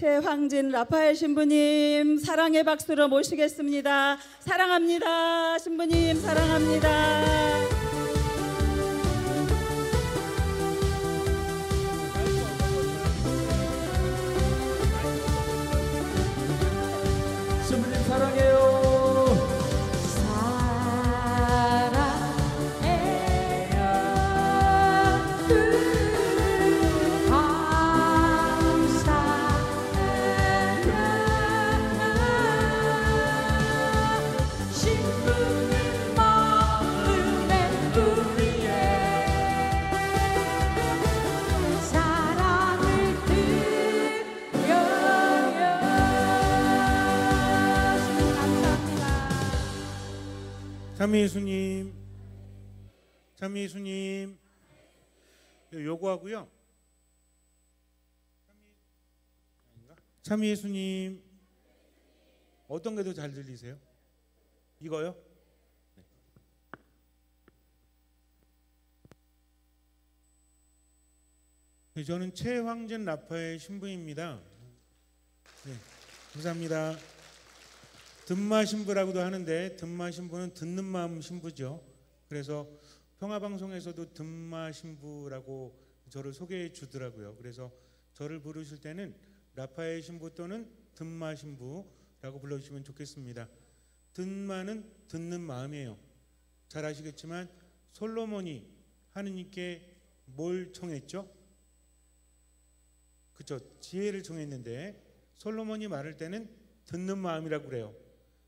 최황진 라파엘 신부님 사랑의 박수로 모시겠습니다. 사랑합니다. 신부님 사랑합니다. 신부님 사랑해요. 참미예수님, 참미예수님, 요거하고요. 참미예수님, 어떤 게 더 잘 들리세요? 이거요? 네. 저는 최황진 라파엘 신부입니다. 네, 감사합니다. 듣마 신부라고도 하는데 듣마 신부는 듣는 마음 신부죠. 그래서 평화방송에서도 듣마 신부라고 저를 소개해 주더라고요. 그래서 저를 부르실 때는 라파엘 신부 또는 듣마 신부라고 불러주시면 좋겠습니다. 듣마는 듣는 마음이에요. 잘 아시겠지만 솔로몬이 하느님께 뭘 청했죠? 그렇죠. 지혜를 청했는데 솔로몬이 말할 때는 듣는 마음이라고 그래요.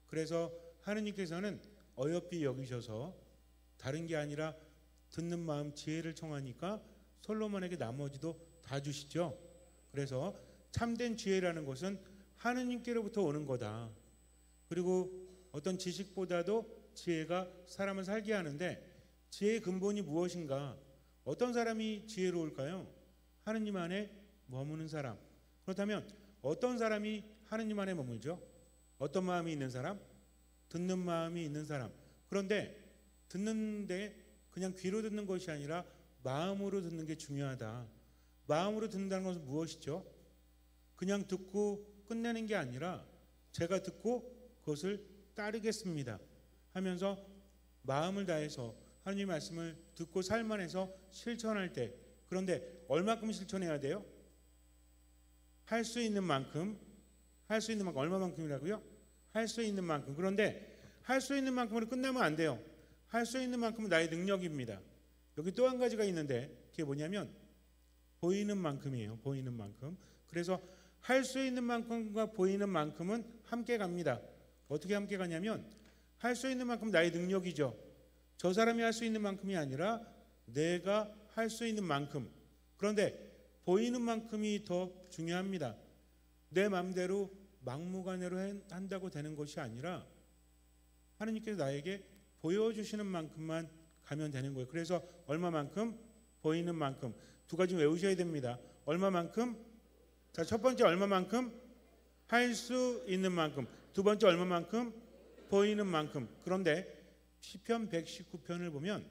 그래서 하느님께서는 어여삐 여기셔서 다른 게 아니라 듣는 마음 지혜를 청하니까 솔로몬에게 나머지도 다 주시죠. 그래서 참된 지혜라는 것은 하느님께로부터 오는 거다. 그리고 어떤 지식보다도 지혜가 사람을 살게 하는데 지혜의 근본이 무엇인가? 어떤 사람이 지혜로울까요? 하느님 안에 머무는 사람. 그렇다면 어떤 사람이 하느님 안에 머물죠? 어떤 마음이 있는 사람? 듣는 마음이 있는 사람. 그런데 듣는데 그냥 귀로 듣는 것이 아니라 마음으로 듣는 게 중요하다. 마음으로 듣는다는 것은 무엇이죠? 그냥 듣고 끝내는 게 아니라 제가 듣고 그것을 따르겠습니다 하면서 마음을 다해서 하나님의 말씀을 듣고 삶 안에서 실천할 때, 그런데 얼마큼 실천해야 돼요? 할 수 있는 만큼. 할 수 있는 만큼. 얼마만큼이라고요? 할 수 있는 만큼. 그런데 할 수 있는 만큼으로 끝나면 안 돼요. 할 수 있는 만큼은 나의 능력입니다. 여기 또 한 가지가 있는데 그게 뭐냐면 보이는 만큼이에요. 보이는 만큼. 그래서 할 수 있는 만큼과 보이는 만큼은 함께 갑니다. 어떻게 함께 가냐면 할 수 있는 만큼 나의 능력이죠. 저 사람이 할 수 있는 만큼이 아니라 내가 할 수 있는 만큼. 그런데 보이는 만큼이 더 중요합니다. 내 마음대로 막무가내로 한다고 되는 것이 아니라 하나님께서 나에게 보여주시는 만큼만 가면 되는 거예요. 그래서 얼마만큼? 보이는 만큼. 두 가지 외우셔야 됩니다. 얼마만큼? 자, 첫 번째 얼마만큼? 할 수 있는 만큼. 두 번째 얼마만큼? 보이는 만큼. 그런데 시편 119편을 보면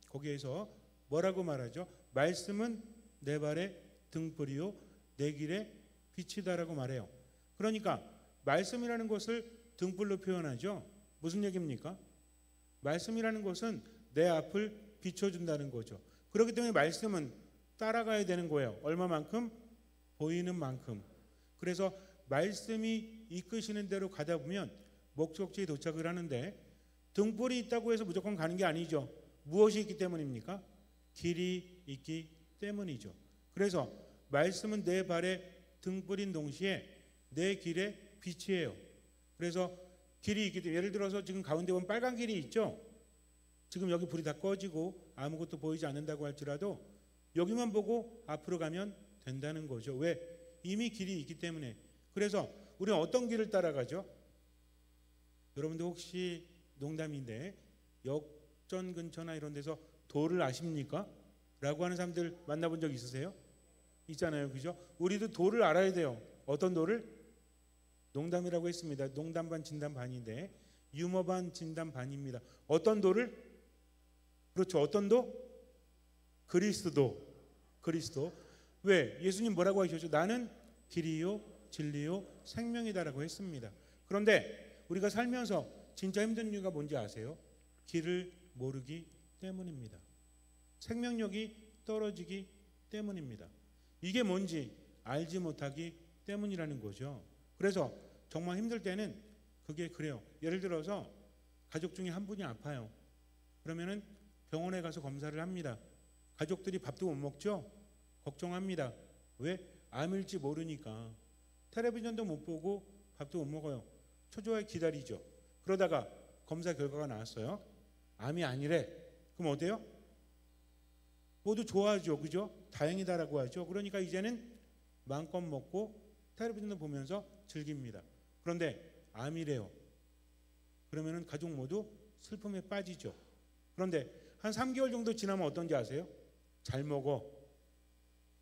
거기에서 뭐라고 말하죠? 말씀은 내 발의 등불이요 내 길의 빛이다라고 말해요. 그러니까 말씀이라는 것을 등불로 표현하죠. 무슨 얘기입니까? 말씀이라는 것은 내 앞을 비춰준다는 거죠. 그렇기 때문에 말씀은 따라가야 되는 거예요. 얼마만큼? 보이는 만큼. 그래서 말씀이 이끄시는 대로 가다 보면 목적지에 도착을 하는데 등불이 있다고 해서 무조건 가는 게 아니죠. 무엇이 있기 때문입니까? 길이 있기 때문이죠. 그래서 말씀은 내 발에 등불인 동시에 내 길의 빛이에요. 그래서 길이 있기 때문에 예를 들어서 지금 가운데 보면 빨간 길이 있죠. 지금 여기 불이 다 꺼지고 아무것도 보이지 않는다고 할지라도 여기만 보고 앞으로 가면 된다는 거죠. 왜? 이미 길이 있기 때문에. 그래서 우리는 어떤 길을 따라가죠? 여러분들 혹시 농담인데 역전 근처나 이런 데서 도를 아십니까? 라고 하는 사람들 만나본 적 있으세요? 있잖아요. 그죠? 우리도 도를 알아야 돼요. 어떤 도를? 농담이라고 했습니다. 농담 반 진담 반인데 유머 반 진담 반입니다. 어떤 도를? 그렇죠. 어떤 도? 그리스도. 그리스도. 왜? 예수님 뭐라고 하셨죠? 나는 길이요 진리요 생명이다라고 했습니다. 그런데 우리가 살면서 진짜 힘든 이유가 뭔지 아세요? 길을 모르기 때문입니다. 생명력이 떨어지기 때문입니다. 이게 뭔지 알지 못하기 때문이라는 거죠. 그래서 정말 힘들 때는 그게 그래요. 예를 들어서 가족 중에 한 분이 아파요. 그러면은 병원에 가서 검사를 합니다. 가족들이 밥도 못 먹죠? 걱정합니다. 왜? 암일지 모르니까. 텔레비전도 못 보고 밥도 못 먹어요. 초조하게 기다리죠. 그러다가 검사 결과가 나왔어요. 암이 아니래. 그럼 어때요? 모두 좋아하죠. 그죠? 다행이다라고 하죠. 그러니까 이제는 마음껏 먹고 텔레비전도 보면서 즐깁니다. 그런데 암이래요. 그러면은 가족 모두 슬픔에 빠지죠. 그런데 한 3개월 정도 지나면 어떤지 아세요? 잘 먹어.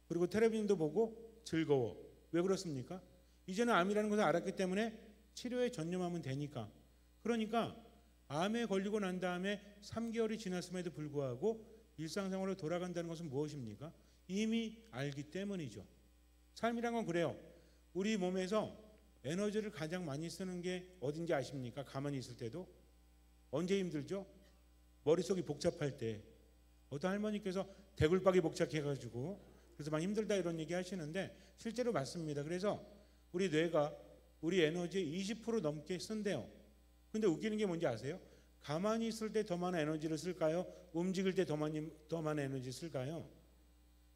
그리고 텔레비전도 보고 즐거워. 왜 그렇습니까? 이제는 암이라는 것을 알았기 때문에 치료에 전념하면 되니까. 그러니까 암에 걸리고 난 다음에 3개월이 지났음에도 불구하고 일상생활로 돌아간다는 것은 무엇입니까? 이미 알기 때문이죠. 삶이란 건 그래요. 우리 몸에서 에너지를 가장 많이 쓰는 게 어딘지 아십니까? 가만히 있을 때도. 언제 힘들죠? 머릿속이 복잡할 때. 어떤 할머니께서 대굴박이 복잡해가지고 그래서 막 힘들다 이런 얘기 하시는데 실제로 맞습니다. 그래서 우리 뇌가 우리 에너지의 20% 넘게 쓴대요. 근데 웃기는 게 뭔지 아세요? 가만히 있을 때 더 많은 에너지를 쓸까요? 움직일 때 더 많은 에너지 쓸까요?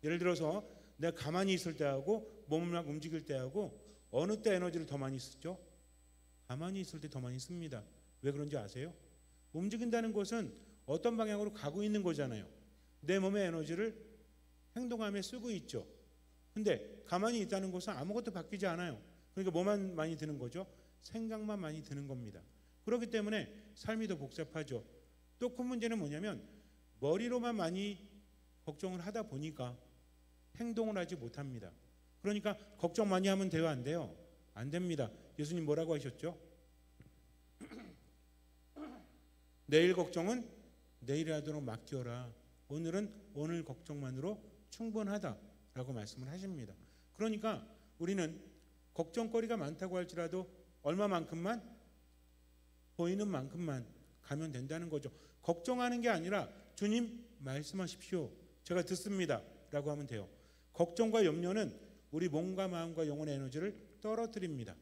예를 들어서 내가 가만히 있을 때하고 몸을 막 움직일 때하고 어느 때 에너지를 더 많이 쓰죠? 가만히 있을 때 더 많이 씁니다. 왜 그런지 아세요? 움직인다는 것은 어떤 방향으로 가고 있는 거잖아요. 내 몸의 에너지를 행동함에 쓰고 있죠. 근데 가만히 있다는 것은 아무것도 바뀌지 않아요. 그러니까 뭐만 많이 드는 거죠? 생각만 많이 드는 겁니다. 그렇기 때문에 삶이 더 복잡하죠. 또 큰 문제는 뭐냐면 머리로만 많이 걱정을 하다 보니까 행동을 하지 못합니다. 그러니까 걱정 많이 하면 돼요, 안 돼요? 안 됩니다. 예수님 뭐라고 하셨죠? 내일 걱정은 내일에 하도록 맡겨라. 오늘은 오늘 걱정만으로 충분하다라고 말씀을 하십니다. 그러니까 우리는 걱정거리가 많다고 할지라도 얼마만큼만? 보이는 만큼만 가면 된다는 거죠. 걱정하는 게 아니라 주님 말씀하십시오. 제가 듣습니다. 라고 하면 돼요. 걱정과 염려는 우리 몸과 마음과 영혼의 에너지를 떨어뜨립니다.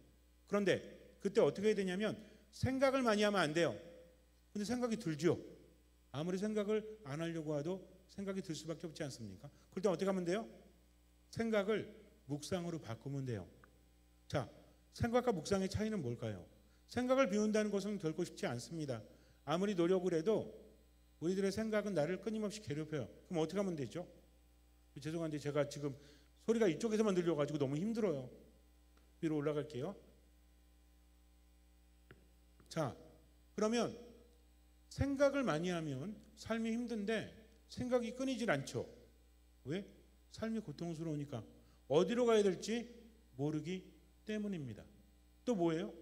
그런데 그때 어떻게 해야 되냐면 생각을 많이 하면 안 돼요. 근데 생각이 들죠. 아무리 생각을 안 하려고 해도 생각이 들 수밖에 없지 않습니까? 그럴 때 어떻게 하면 돼요? 생각을 묵상으로 바꾸면 돼요. 자, 생각과 묵상의 차이는 뭘까요? 생각을 비운다는 것은 결코 쉽지 않습니다. 아무리 노력을 해도 우리들의 생각은 나를 끊임없이 괴롭혀요. 그럼 어떻게 하면 되죠? 죄송한데 제가 지금 소리가 이쪽에서만 들려가지고 너무 힘들어요. 위로 올라갈게요. 자, 그러면 생각을 많이 하면 삶이 힘든데 생각이 끊이질 않죠. 왜? 삶이 고통스러우니까. 어디로 가야 될지 모르기 때문입니다. 또 뭐예요?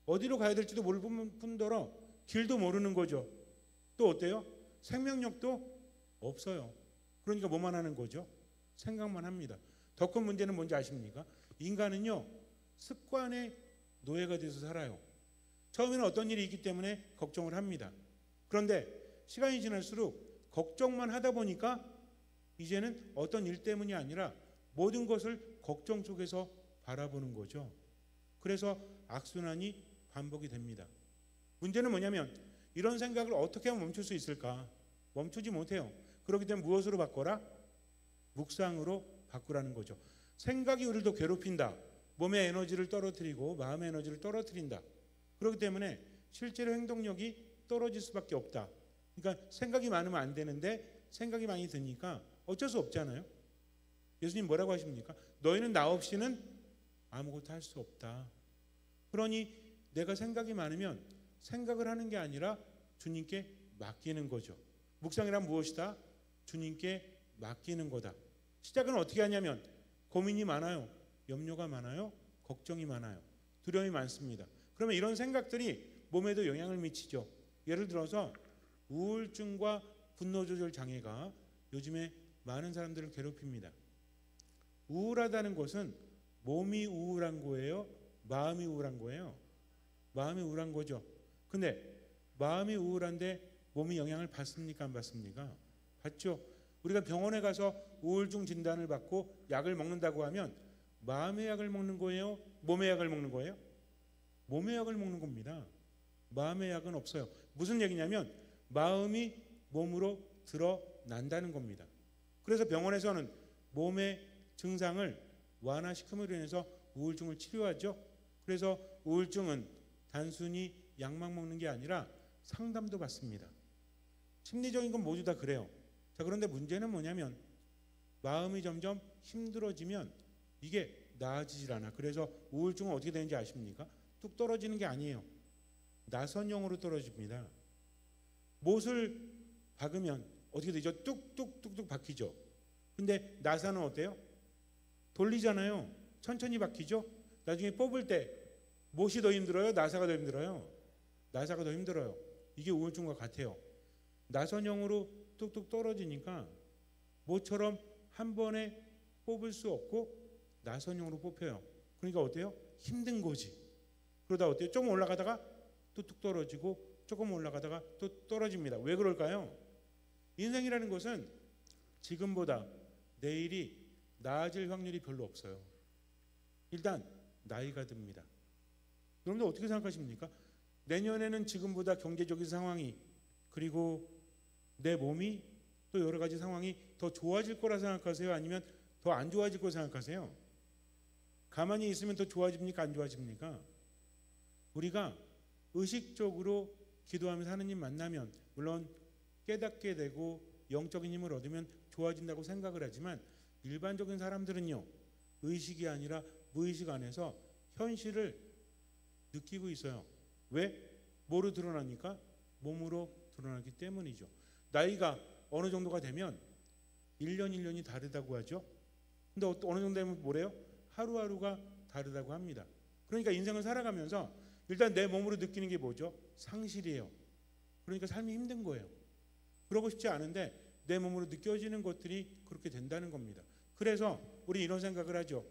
어디로 가야 될지도 모를 뿐더러 길도 모르는 거죠. 또 어때요? 생명력도 없어요. 그러니까 뭐만 하는 거죠? 생각만 합니다. 더 큰 문제는 뭔지 아십니까? 인간은요, 습관의 노예가 돼서 살아요. 처음에는 어떤 일이 있기 때문에 걱정을 합니다. 그런데 시간이 지날수록 걱정만 하다 보니까 이제는 어떤 일 때문이 아니라 모든 것을 걱정 속에서 바라보는 거죠. 그래서 악순환이 반복이 됩니다. 문제는 뭐냐면 이런 생각을 어떻게 하면 멈출 수 있을까? 멈추지 못해요. 그렇기 때문에 무엇으로 바꿔라? 묵상으로 바꾸라는 거죠. 생각이 우리를 더 괴롭힌다. 몸의 에너지를 떨어뜨리고 마음의 에너지를 떨어뜨린다. 그렇기 때문에 실제로 행동력이 떨어질 수밖에 없다. 그러니까 생각이 많으면 안 되는데 생각이 많이 드니까 어쩔 수 없잖아요. 예수님 뭐라고 하십니까? 너희는 나 없이는 아무것도 할 수 없다. 그러니 내가 생각이 많으면 생각을 하는 게 아니라 주님께 맡기는 거죠. 묵상이란 무엇이다? 주님께 맡기는 거다. 시작은 어떻게 하냐면 고민이 많아요. 염려가 많아요. 걱정이 많아요. 두려움이 많습니다. 그러면 이런 생각들이 몸에도 영향을 미치죠. 예를 들어서 우울증과 분노조절 장애가 요즘에 많은 사람들을 괴롭힙니다. 우울하다는 것은 몸이 우울한 거예요? 마음이 우울한 거예요? 마음이 우울한 거죠. 근데 마음이 우울한데 몸이 영향을 받습니까? 안 받습니까? 받죠. 우리가 병원에 가서 우울증 진단을 받고 약을 먹는다고 하면 마음의 약을 먹는 거예요? 몸의 약을 먹는 거예요? 몸의 약을 먹는 겁니다. 마음의 약은 없어요. 무슨 얘기냐면 마음이 몸으로 드러난다는 겁니다. 그래서 병원에서는 몸의 증상을 완화시킴으로 인해서 우울증을 치료하죠. 그래서 우울증은 단순히 약만 먹는 게 아니라 상담도 받습니다. 심리적인 건 모두 다 그래요. 자, 그런데 문제는 뭐냐면 마음이 점점 힘들어지면 이게 나아지질 않아. 그래서 우울증은 어떻게 되는지 아십니까? 뚝 떨어지는 게 아니에요. 나선형으로 떨어집니다. 못을 박으면 어떻게 되죠? 뚝뚝뚝뚝 박히죠. 근데 나사는 어때요? 돌리잖아요. 천천히 박히죠. 나중에 뽑을 때 못이 더 힘들어요? 나사가 더 힘들어요? 나사가 더 힘들어요. 이게 우울증과 같아요. 나선형으로 뚝뚝 떨어지니까 모처럼 한 번에 뽑을 수 없고 나선형으로 뽑혀요. 그러니까 어때요? 힘든 거지. 그러다 어때요? 조금 올라가다가 또 뚝 떨어지고 조금 올라가다가 또 떨어집니다. 왜 그럴까요? 인생이라는 것은 지금보다 내일이 나아질 확률이 별로 없어요. 일단 나이가 듭니다. 여러분들 어떻게 생각하십니까? 내년에는 지금보다 경제적인 상황이 그리고 내 몸이 또 여러 가지 상황이 더 좋아질 거라 생각하세요? 아니면 더 안 좋아질 거라 생각하세요? 가만히 있으면 더 좋아집니까? 안 좋아집니까? 우리가 의식적으로 기도하면서 하느님 만나면 물론 깨닫게 되고 영적인 힘을 얻으면 좋아진다고 생각을 하지만 일반적인 사람들은요, 의식이 아니라 무의식 안에서 현실을 느끼고 있어요. 왜? 뭐로 드러나니까? 몸으로 드러나기 때문이죠. 나이가 어느 정도가 되면 1년 1년이 다르다고 하죠. 근데 어느 정도 되면 뭐래요? 하루하루가 다르다고 합니다. 그러니까 인생을 살아가면서 일단 내 몸으로 느끼는 게 뭐죠? 상실이에요. 그러니까 삶이 힘든 거예요. 그러고 싶지 않은데 내 몸으로 느껴지는 것들이 그렇게 된다는 겁니다. 그래서 우리 이런 생각을 하죠.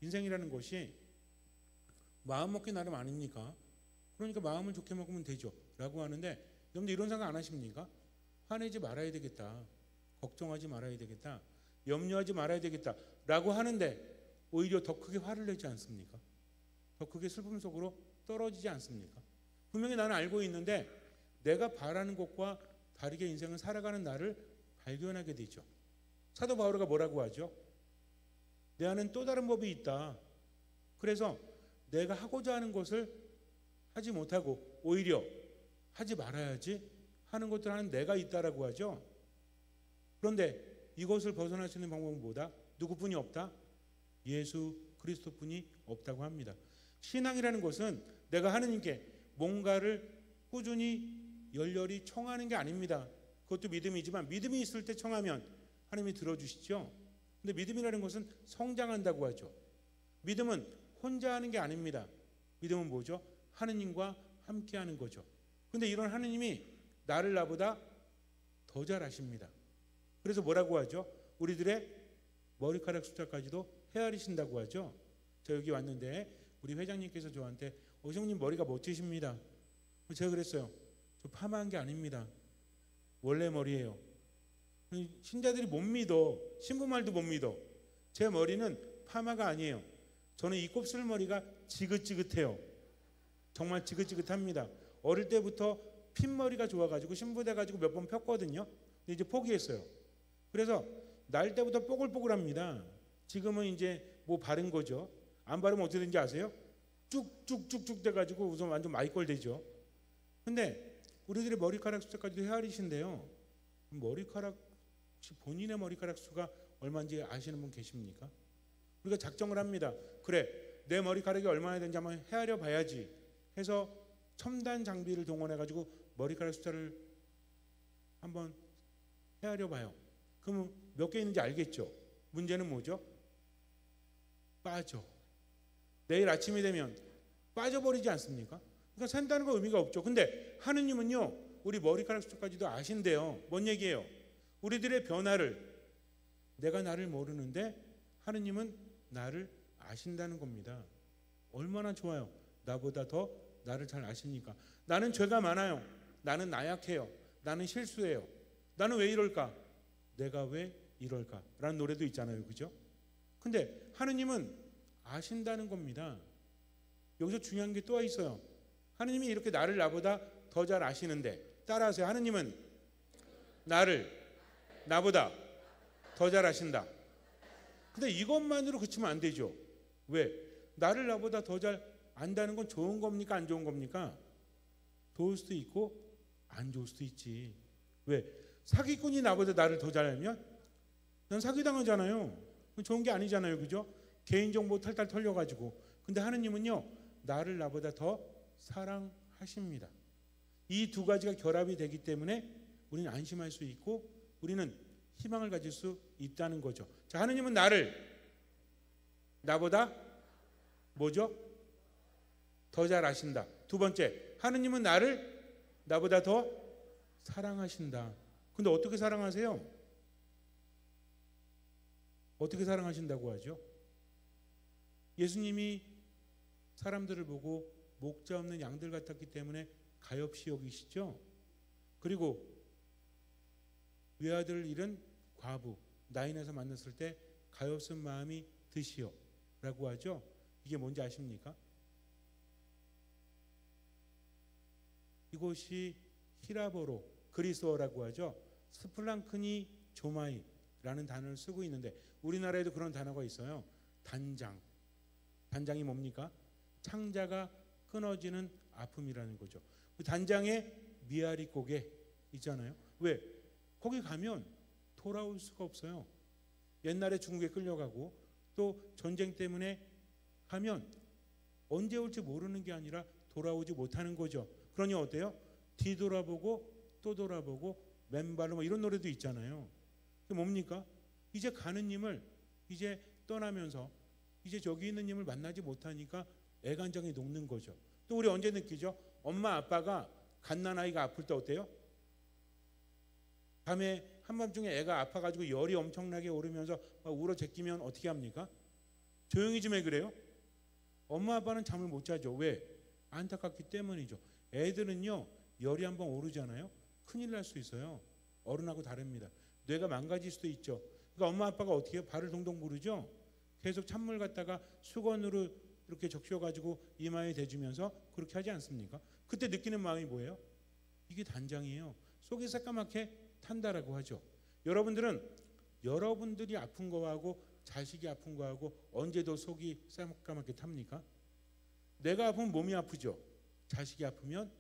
인생이라는 것이 마음 먹기 나름 아닙니까? 그러니까 마음을 좋게 먹으면 되죠 라고 하는데 여러분들 이런 생각 안 하십니까? 화내지 말아야 되겠다, 걱정하지 말아야 되겠다, 염려하지 말아야 되겠다 라고 하는데 오히려 더 크게 화를 내지 않습니까? 더 크게 슬픔 속으로 떨어지지 않습니까? 분명히 나는 알고 있는데 내가 바라는 것과 다르게 인생을 살아가는 나를 발견하게 되죠. 사도 바울가 뭐라고 하죠? 내 안엔 또 다른 법이 있다. 그래서 내가 하고자 하는 것을 하지 못하고 오히려 하지 말아야지 하는 것들 하는 내가 있다라고 하죠. 그런데 이것을 벗어날 수 있는 방법은 뭐다? 누구뿐이 없다? 예수 그리스도뿐이 없다고 합니다. 신앙이라는 것은 내가 하느님께 뭔가를 꾸준히 열렬히 청하는 게 아닙니다. 그것도 믿음이지만 믿음이 있을 때 청하면 하나님이 들어주시죠. 근데 믿음이라는 것은 성장한다고 하죠. 믿음은 혼자 하는 게 아닙니다. 믿음은 뭐죠? 하느님과 함께 하는 거죠. 근데 이런 하느님이 나를 나보다 더 잘 아십니다. 그래서 뭐라고 하죠? 우리들의 머리카락 숫자까지도 헤아리신다고 하죠. 저 여기 왔는데 우리 회장님께서 저한테 형님 머리가 멋지십니다. 제가 그랬어요. 저 파마한 게 아닙니다. 원래 머리예요. 신자들이 못 믿어. 신부 말도 못 믿어. 제 머리는 파마가 아니에요. 저는 이 곱슬 머리가 지긋지긋해요. 정말 지긋지긋합니다. 어릴 때부터 핀머리가 좋아가지고 신부 돼가지고 몇 번 폈거든요. 근데 이제 포기했어요. 그래서 날 때부터 뽀글뽀글합니다. 지금은 이제 뭐 바른 거죠. 안 바르면 어떻게 되는지 아세요? 쭉쭉쭉쭉 돼가지고 우선 완전 마이꼴 되죠. 근데 우리들의 머리카락 숫자까지도 헤아리신데요. 본인의 머리카락 수가 얼마인지 아시는 분 계십니까? 우리가 작정을 합니다. 그래, 내 머리카락이 얼마나 되는지 한번 헤아려 봐야지 해서 첨단 장비를 동원해가지고 머리카락 숫자를 한번 헤아려 봐요. 그러면 몇 개 있는지 알겠죠? 문제는 뭐죠? 빠져. 내일 아침이 되면 빠져버리지 않습니까? 그러니까 산다는 건 의미가 없죠. 근데 하느님은요, 우리 머리카락 숫자까지도 아신대요. 뭔 얘기예요? 우리들의 변화를, 내가 나를 모르는데 하느님은 나를 아신다는 겁니다. 얼마나 좋아요. 나보다 더 나를 잘 아시니까. 나는 죄가 많아요. 나는 나약해요. 나는 실수해요. 나는 왜 이럴까? 내가 왜 이럴까? 라는 노래도 있잖아요. 그죠? 근데 하느님은 아신다는 겁니다. 여기서 중요한 게 또 있어요. 하느님이 이렇게 나를 나보다 더 잘 아시는데, 따라하세요. 하느님은 나를 나보다 더 잘 아신다. 근데 이것만으로 그치면 안 되죠. 왜? 나를 나보다 더 잘 안다는 건 좋은 겁니까? 안 좋은 겁니까? 좋을 수도 있고 안 좋을 수도 있지. 왜? 사기꾼이 나보다 나를 더 잘 알면 난 사기당하잖아요. 좋은 게 아니잖아요. 그죠? 개인정보 탈탈 털려가지고. 근데 하느님은요, 나를 나보다 더 사랑하십니다. 이 두 가지가 결합이 되기 때문에 우리는 안심할 수 있고 우리는 희망을 가질 수 있다는 거죠. 자, 하느님은 나를 나보다 뭐죠? 더 잘 아신다. 두 번째, 하느님은 나를 나보다 더 사랑하신다. 근데 어떻게 사랑하세요? 어떻게 사랑하신다고 하죠? 예수님이 사람들을 보고 목자 없는 양들 같았기 때문에 가엾이 여기시죠. 그리고 외아들을 잃은 과부 나인에서 만났을 때 가엾은 마음이 드시오 라고 하죠. 이게 뭔지 아십니까? 이곳이 히라보로 그리스어라고 하죠. 스플랑크니 조마이라는 단어를 쓰고 있는데 우리나라에도 그런 단어가 있어요. 단장. 단장이 뭡니까? 창자가 끊어지는 아픔이라는 거죠. 그 단장의 미아리 고개 있잖아요. 왜? 거기 가면 돌아올 수가 없어요. 옛날에 중국에 끌려가고 또 전쟁 때문에 가면 언제 올지 모르는 게 아니라 돌아오지 못하는 거죠. 그러니 어때요? 뒤돌아보고 또 돌아보고 맨발로 뭐 이런 노래도 있잖아요. 그게 뭡니까? 이제 가는 님을 이제 떠나면서 이제 저기 있는 님을 만나지 못하니까 애간장이 녹는 거죠. 또 우리 언제 느끼죠? 엄마 아빠가 갓난아이가 아플 때 어때요? 밤에 한밤중에 애가 아파가지고 열이 엄청나게 오르면서 막 울어 제끼면 어떻게 합니까? 조용히 좀 해 그래요? 엄마 아빠는 잠을 못 자죠. 왜? 안타깝기 때문이죠. 애들은요 열이 한번 오르잖아요. 큰일 날 수 있어요. 어른하고 다릅니다. 뇌가 망가질 수도 있죠. 그러니까 엄마 아빠가 어떻게 해요? 발을 동동 구르죠. 계속 찬물 갖다가 수건으로 이렇게 적셔가지고 이마에 대주면서 그렇게 하지 않습니까? 그때 느끼는 마음이 뭐예요? 이게 단장이에요. 속이 새까맣게 탄다라고 하죠. 여러분들은 여러분들이 아픈 거하고 자식이 아픈 거하고 언제 더 속이 새까맣게 탑니까? 내가 아프면 몸이 아프죠. 자식이 아프면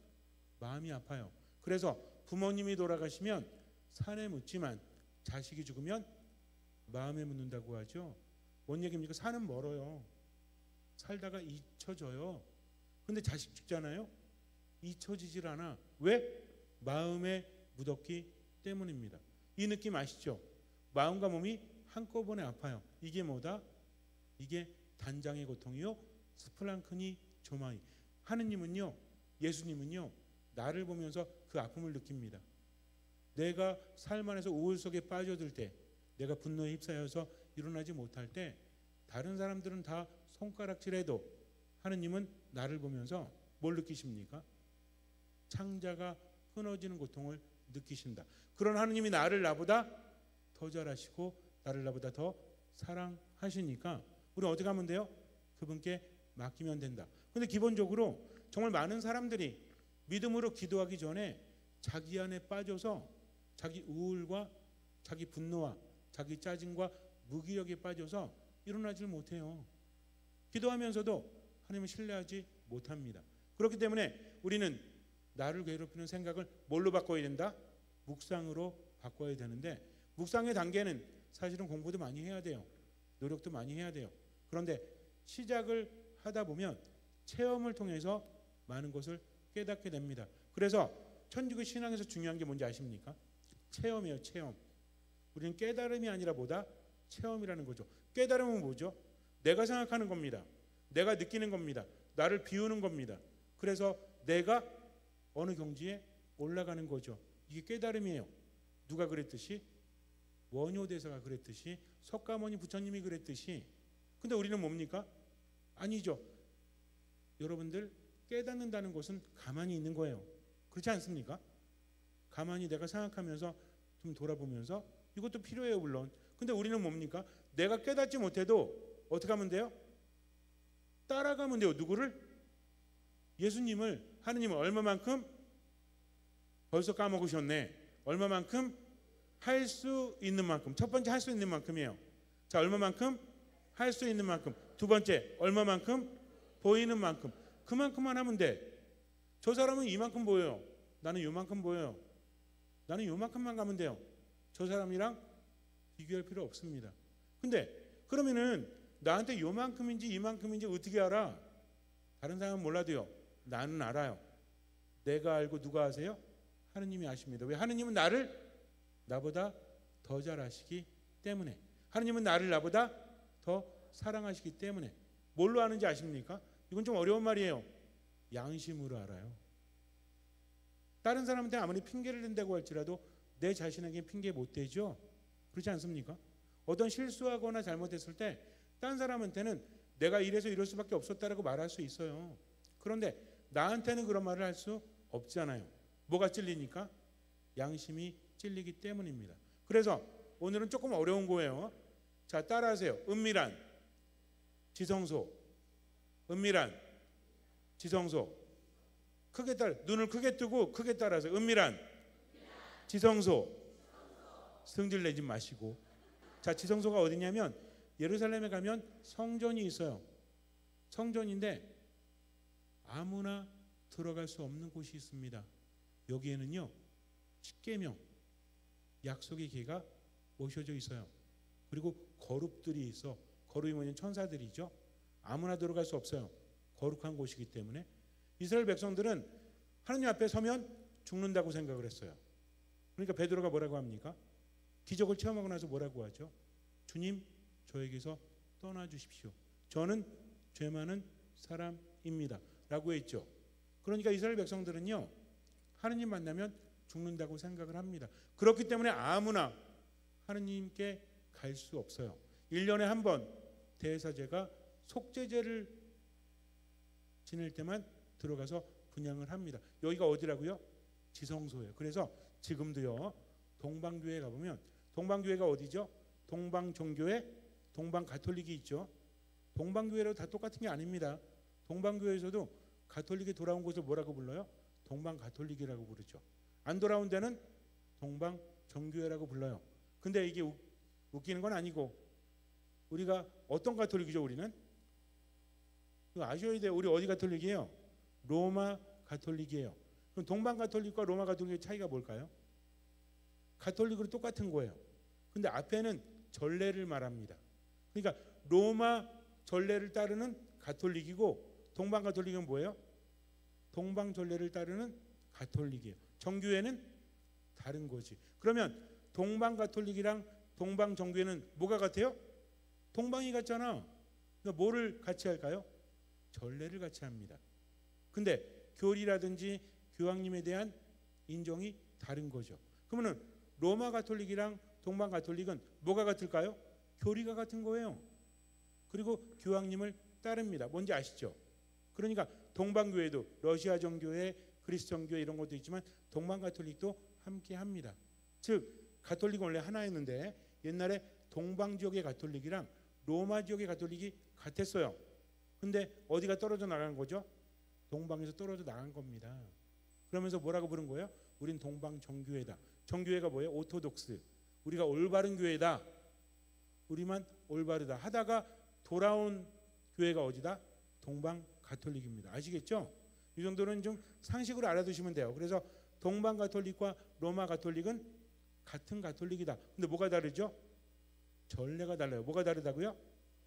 마음이 아파요. 그래서 부모님이 돌아가시면 산에 묻지만 자식이 죽으면 마음에 묻는다고 하죠. 뭔 얘기입니까? 산은 멀어요. 살다가 잊혀져요. 근데 자식 죽잖아요. 잊혀지질 않아. 왜? 마음에 묻었기 때문입니다. 이 느낌 아시죠? 마음과 몸이 한꺼번에 아파요. 이게 뭐다? 이게 단장의 고통이요. 스플랑크니 조마이. 하느님은요, 예수님은요, 나를 보면서 그 아픔을 느낍니다. 내가 삶 안에서 우울 속에 빠져들 때, 내가 분노에 휩싸여서 일어나지 못할 때 다른 사람들은 다 손가락질해도 하느님은 나를 보면서 뭘 느끼십니까? 창자가 끊어지는 고통을 느끼신다. 그런 하느님이 나를 나보다 더 잘하시고 나를 나보다 더 사랑하시니까 우리는 어떻게 하면 돼요? 그분께 맡기면 된다. 근데 기본적으로 정말 많은 사람들이 믿음으로 기도하기 전에 자기 안에 빠져서 자기 우울과 자기 분노와 자기 짜증과 무기력에 빠져서 일어나질 못해요. 기도하면서도 하나님을 신뢰하지 못합니다. 그렇기 때문에 우리는 나를 괴롭히는 생각을 뭘로 바꿔야 된다? 묵상으로 바꿔야 되는데 묵상의 단계는 사실은 공부도 많이 해야 돼요. 노력도 많이 해야 돼요. 그런데 시작을 하다 보면 체험을 통해서 많은 것을 깨닫게 됩니다. 그래서 천주교 신앙에서 중요한 게 뭔지 아십니까? 체험이에요. 체험. 우리는 깨달음이 아니라 뭐다? 체험이라는 거죠. 깨달음은 뭐죠? 내가 생각하는 겁니다. 내가 느끼는 겁니다. 나를 비우는 겁니다. 그래서 내가 어느 경지에 올라가는 거죠. 이게 깨달음이에요. 누가 그랬듯이? 원효대사가 그랬듯이 석가모니 부처님이 그랬듯이 근데 우리는 뭡니까? 아니죠. 여러분들, 깨닫는다는 것은 가만히 있는 거예요. 그렇지 않습니까? 가만히 내가 생각하면서 좀 돌아보면서, 이것도 필요해요 물론. 근데 우리는 뭡니까? 내가 깨닫지 못해도 어떻게 하면 돼요? 따라가면 돼요. 누구를? 예수님을, 하느님을. 얼마만큼? 벌써 까먹으셨네. 얼마만큼? 할 수 있는 만큼. 첫 번째, 할 수 있는 만큼이에요. 자, 얼마만큼? 할 수 있는 만큼. 두 번째, 얼마만큼? 보이는 만큼. 그만큼만 하면 돼. 저 사람은 이만큼 보여요. 나는 요만큼 보여요. 나는 요만큼만 가면 돼요. 저 사람이랑 비교할 필요 없습니다. 근데 그러면은 나한테 요만큼인지 이만큼인지 어떻게 알아? 다른 사람은 몰라도요, 나는 알아요. 내가 알고 누가 아세요? 하느님이 아십니다. 왜? 하느님은 나보다 더 잘 아시기 때문에. 하느님은 나를 나보다 더 사랑하시기 때문에. 뭘로 아는지 아십니까? 이건 좀 어려운 말이에요. 양심으로 알아요. 다른 사람한테 아무리 핑계를 댄다고 할지라도 내 자신에게 핑계 못 대죠. 그렇지 않습니까? 어떤 실수하거나 잘못했을 때 다른 사람한테는 내가 이래서 이럴 수밖에 없었다라고 말할 수 있어요. 그런데 나한테는 그런 말을 할 수 없잖아요. 뭐가 찔리니까? 양심이 찔리기 때문입니다. 그래서 오늘은 조금 어려운 거예요. 자, 따라하세요. 은밀한 지성소. 은밀한 지성소. 크게 눈을 크게 뜨고 크게 따라하세요. 은밀한 지성소. 승질 내지 마시고. 자, 지성소가 어디냐면 예루살렘에 가면 성전이 있어요. 성전인데 아무나 들어갈 수 없는 곳이 있습니다. 여기에는요, 십계명, 약속의 기가 모셔져 있어요. 그리고 거룩들이 있어. 거룩이 뭐냐면 천사들이죠. 아무나 들어갈 수 없어요. 거룩한 곳이기 때문에. 이스라엘 백성들은 하나님 앞에 서면 죽는다고 생각을 했어요. 그러니까 베드로가 뭐라고 합니까? 기적을 체험하고 나서 뭐라고 하죠? 주님, 저에게서 떠나 주십시오. 저는 죄 많은 사람입니다 라고 했죠. 그러니까 이스라엘 백성들은요, 하느님 만나면 죽는다고 생각을 합니다. 그렇기 때문에 아무나 하느님께 갈 수 없어요. 1년에 한 번 대사제가 속죄제를 지낼 때만 들어가서 분향을 합니다. 여기가 어디라고요? 지성소예요. 그래서 지금도요, 동방교회 가보면, 동방교회가 어디죠? 동방종교회, 동방가톨릭이 있죠. 동방교회로 다 똑같은 게 아닙니다. 동방교회에서도 가톨릭이 돌아온 곳을 뭐라고 불러요? 동방가톨릭이라고 부르죠. 안 돌아온 데는 동방정교회라고 불러요. 근데 이게 웃기는 건 아니고, 우리가 어떤 가톨릭이죠? 우리는 이거 아셔야 돼요. 우리 어디 가톨릭이에요? 로마 가톨릭이에요. 그럼 동방가톨릭과 로마 가톨릭의 차이가 뭘까요? 가톨릭으로 똑같은 거예요. 근데 앞에는 전례를 말합니다. 그러니까 로마 전례를 따르는 가톨릭이고, 동방가톨릭은 뭐예요? 동방전례를 따르는 가톨릭이에요. 정교회는 다른 거지. 그러면 동방가톨릭이랑 동방정교회는 뭐가 같아요? 동방이 같잖아. 그러니까 뭐를 같이 할까요? 전례를 같이 합니다. 근데 교리라든지 교황님에 대한 인정이 다른 거죠. 그러면 로마 가톨릭이랑 동방 가톨릭은 뭐가 같을까요? 교리가 같은 거예요. 그리고 교황님을 따릅니다. 뭔지 아시죠? 그러니까 동방교회도 러시아 정교회, 그리스 정교회 이런 것도 있지만 동방 가톨릭도 함께 합니다. 즉 가톨릭은 원래 하나였는데 옛날에 동방 지역의 가톨릭이랑 로마 지역의 가톨릭이 같았어요. 근데 어디가 떨어져 나간 거죠? 동방에서 떨어져 나간 겁니다. 그러면서 뭐라고 부른 거예요? 우린 동방 정교회다. 정교회가 뭐예요? 오토독스. 우리가 올바른 교회다. 우리만 올바르다 하다가 돌아온 교회가 어디다? 동방 가톨릭입니다. 아시겠죠? 이 정도는 좀 상식으로 알아두시면 돼요. 그래서 동방 가톨릭과 로마 가톨릭은 같은 가톨릭이다. 근데 뭐가 다르죠? 전례가 달라요. 뭐가 다르다고요?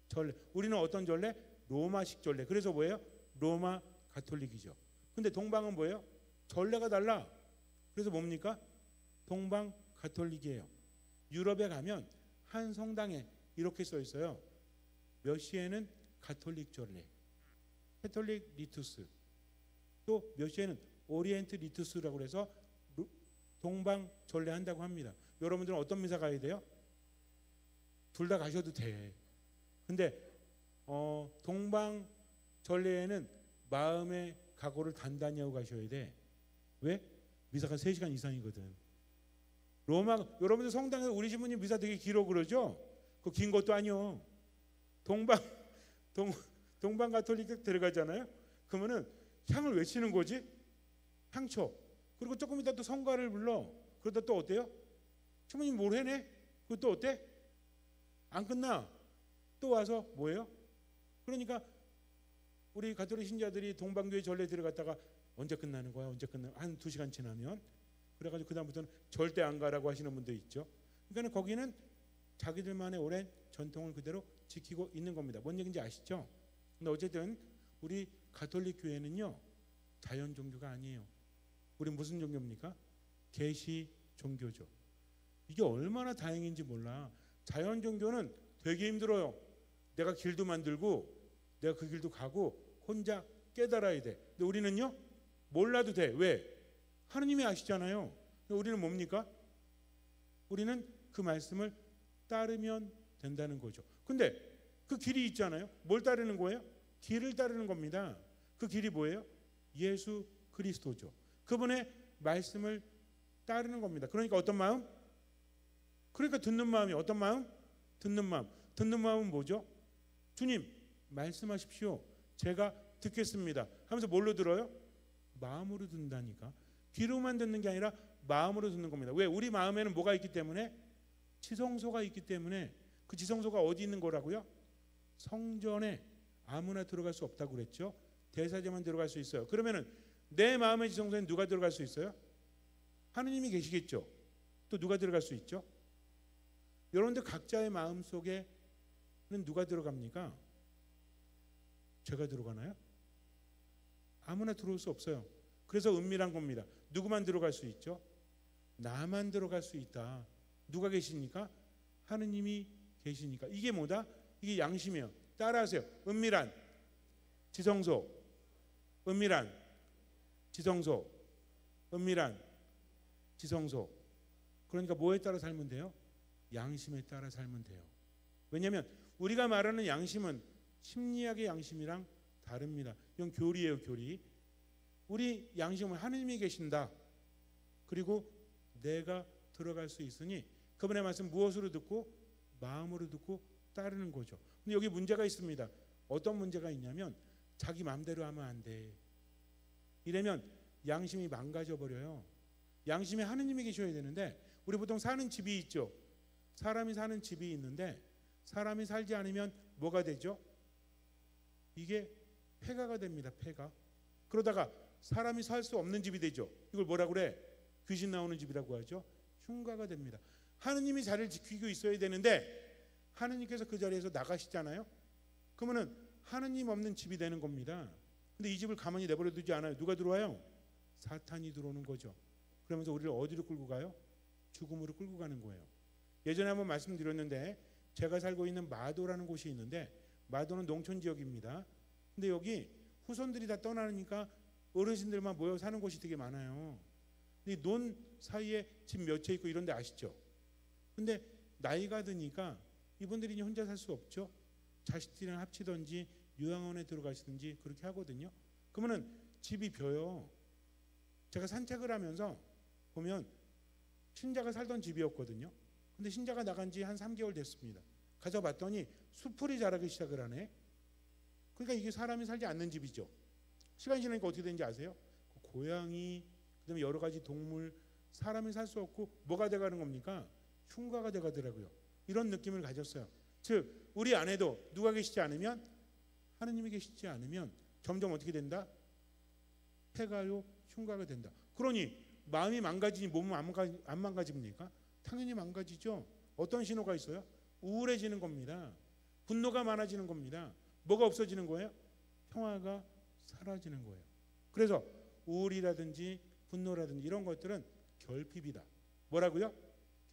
전례. 우리는 어떤 전례? 로마식 전례. 그래서 뭐예요? 로마 가톨릭이죠. 근데 동방은 뭐예요? 전례가 달라. 그래서 뭡니까? 동방 가톨릭이에요. 유럽에 가면 한 성당에 이렇게 써 있어요. 몇 시에는 가톨릭 전례, 캐톨릭 리투스, 또 몇 시에는 오리엔트 리투스라고 해서 동방 전례 한다고 합니다. 여러분들은 어떤 미사 가야 돼요? 둘 다 가셔도 돼. 근데 동방 전례에는 마음의 각오를 단단히 하고 가셔야 돼. 왜? 미사가 3시간 이상이거든. 여러분들 성당에서 우리 신부님 미사 되게 길어 그러죠? 그거 긴 것도 아니요. 동방 가톨릭 들어가잖아요. 그러면은 향을 외치는 거지. 향초. 그리고 조금 이따 또 성가를 불러. 그러다 또 어때요? 신부님 뭘 해내? 그거 또 어때? 안 끝나. 또 와서 뭐예요? 그러니까 우리 가톨릭 신자들이 동방교회 전례 들어갔다가 언제 끝나는 거야? 언제 끝나? 한 2시간 지나면 그래가지고 그 다음부터는 절대 안 가라고 하시는 분도 있죠. 그러니까 거기는 자기들만의 오랜 전통을 그대로 지키고 있는 겁니다. 뭔 얘기인지 아시죠? 근데 어쨌든 우리 가톨릭 교회는요 자연 종교가 아니에요. 우리 무슨 종교입니까? 계시 종교죠. 이게 얼마나 다행인지 몰라. 자연 종교는 되게 힘들어요. 내가 길도 만들고 내가 그 길도 가고 혼자 깨달아야 돼. 근데 우리는요 몰라도 돼. 왜? 하느님이 아시잖아요. 우리는 뭡니까? 우리는 그 말씀을 따르면 된다는 거죠. 근데 그 길이 있잖아요. 뭘 따르는 거예요? 길을 따르는 겁니다. 그 길이 뭐예요? 예수 그리스도죠. 그분의 말씀을 따르는 겁니다. 그러니까 어떤 마음? 그러니까 듣는 마음이 어떤 마음? 듣는 마음. 듣는 마음은 뭐죠? 주님 말씀하십시오. 제가 듣겠습니다. 하면서 뭘로 들어요? 마음으로 듣는다니까. 귀로만 듣는 게 아니라 마음으로 듣는 겁니다. 왜? 우리 마음에는 뭐가 있기 때문에? 지성소가 있기 때문에. 그 지성소가 어디 있는 거라고요? 성전에 아무나 들어갈 수 없다고 그랬죠. 대사제만 들어갈 수 있어요. 그러면은 내 마음의 지성소에 누가 들어갈 수 있어요? 하느님이 계시겠죠. 또 누가 들어갈 수 있죠? 여러분들 각자의 마음 속에는 누가 들어갑니까? 제가 들어가나요? 아무나 들어올 수 없어요. 그래서 은밀한 겁니다. 누구만 들어갈 수 있죠? 나만 들어갈 수 있다. 누가 계시니까? 하느님이 계시니까. 이게 뭐다? 이게 양심이에요. 따라하세요. 은밀한 지성소, 은밀한 지성소, 은밀한 지성소. 그러니까 뭐에 따라 살면 돼요? 양심에 따라 살면 돼요. 왜냐하면 우리가 말하는 양심은 심리학의 양심이랑 다릅니다. 이건 교리예요, 교리. 우리 양심은 하느님이 계신다. 그리고 내가 들어갈 수 있으니 그분의 말씀 무엇으로 듣고? 마음으로 듣고 따르는 거죠. 근데 여기 문제가 있습니다. 어떤 문제가 있냐면 자기 마음대로 하면 안 돼. 이러면 양심이 망가져 버려요. 양심에 하느님이 계셔야 되는데 우리 보통 사는 집이 있죠. 사람이 사는 집이 있는데 사람이 살지 않으면 뭐가 되죠? 이게 폐가가 됩니다. 폐가. 그러다가 사람이 살 수 없는 집이 되죠. 이걸 뭐라고 그래? 귀신 나오는 집이라고 하죠. 흉가가 됩니다. 하느님이 자리를 지키고 있어야 되는데 하느님께서 그 자리에서 나가시잖아요. 그러면은 하느님 없는 집이 되는 겁니다. 근데 이 집을 가만히 내버려 두지 않아요. 누가 들어와요? 사탄이 들어오는 거죠. 그러면서 우리를 어디로 끌고 가요? 죽음으로 끌고 가는 거예요. 예전에 한번 말씀드렸는데 제가 살고 있는 마도라는 곳이 있는데 마도는 농촌 지역입니다. 근데 여기 후손들이 다 떠나니까 어르신들만 모여 사는 곳이 되게 많아요. 근데 논 사이에 집 몇 채 있고 이런 데 아시죠? 근데 나이가 드니까 이분들이 이제 혼자 살 수 없죠. 자식들이랑 합치든지 요양원에 들어가시든지 그렇게 하거든요. 그러면은 집이 벼요. 제가 산책을 하면서 보면 신자가 살던 집이었거든요. 근데 신자가 나간 지 한 3개월 됐습니다. 가서 봤더니 수풀이 자라기 시작을 하네. 그러니까 이게 사람이 살지 않는 집이죠. 시간이 지나니까 어떻게 되는지 아세요? 고양이, 그다음에 여러 가지 동물, 사람이 살 수 없고 뭐가 돼가는 겁니까? 흉가가 돼가더라고요. 이런 느낌을 가졌어요. 즉 우리 안에도 누가 계시지 않으면, 하느님이 계시지 않으면 점점 어떻게 된다? 폐가요, 흉가가 된다. 그러니 마음이 망가지니 몸은 안 망가집니까? 당연히 망가지죠. 어떤 신호가 있어요? 우울해지는 겁니다. 분노가 많아지는 겁니다. 뭐가 없어지는 거예요? 평화가 사라지는 거예요. 그래서 우울이라든지 분노라든지 이런 것들은 결핍이다. 뭐라고요?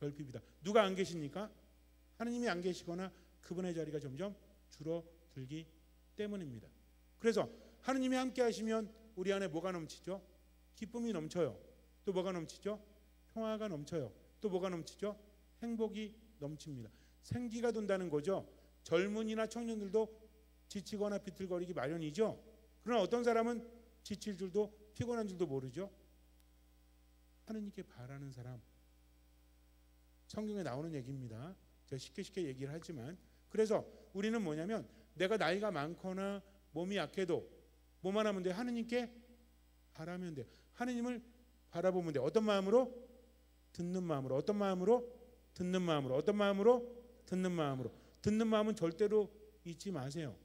결핍이다. 누가 안 계십니까? 하느님이 안 계시거나 그분의 자리가 점점 줄어들기 때문입니다. 그래서 하느님이 함께 하시면 우리 안에 뭐가 넘치죠? 기쁨이 넘쳐요. 또 뭐가 넘치죠? 평화가 넘쳐요. 또 뭐가 넘치죠? 행복이 넘칩니다. 생기가 돈다는 거죠. 젊은이나 청년들도 지치거나 비틀거리기 마련이죠. 그러나 어떤 사람은 지칠 줄도 피곤한 줄도 모르죠. 하느님께 바라는 사람, 성경에 나오는 얘기입니다. 제가 쉽게 얘기를 하지만, 그래서 우리는 뭐냐면 내가 나이가 많거나 몸이 약해도 뭐만 하면 돼? 하느님께 바라면 돼. 하느님을 바라보면 돼. 어떤 마음으로? 듣는 마음으로. 어떤 마음으로? 듣는 마음으로. 어떤 마음으로? 듣는 마음으로. 듣는 마음은 절대로 잊지 마세요.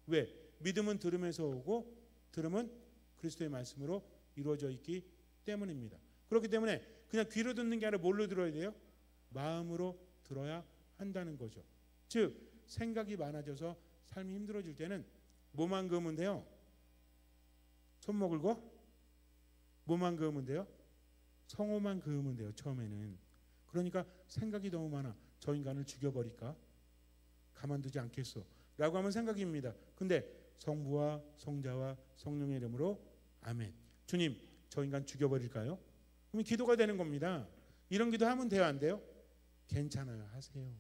왜? 믿음은 들음에서 오고 들음은 그리스도의 말씀으로 이루어져 있기 때문입니다. 그렇기 때문에 그냥 귀로 듣는 게 아니라 뭘로 들어야 돼요? 마음으로 들어야 한다는 거죠. 즉 생각이 많아져서 삶이 힘들어질 때는 뭐만 그으면 돼요? 손목을 거? 뭐만 그으면 돼요? 성호만 그으면 돼요. 처음에는. 그러니까 생각이 너무 많아. 저 인간을 죽여버릴까? 가만두지 않겠어 라고 하면 생각입니다. 근데 성부와 성자와 성령의 이름으로 아멘. 주님, 저 인간 죽여버릴까요? 그러면 기도가 되는 겁니다. 이런 기도하면 돼요, 안 돼요? 괜찮아요, 하세요.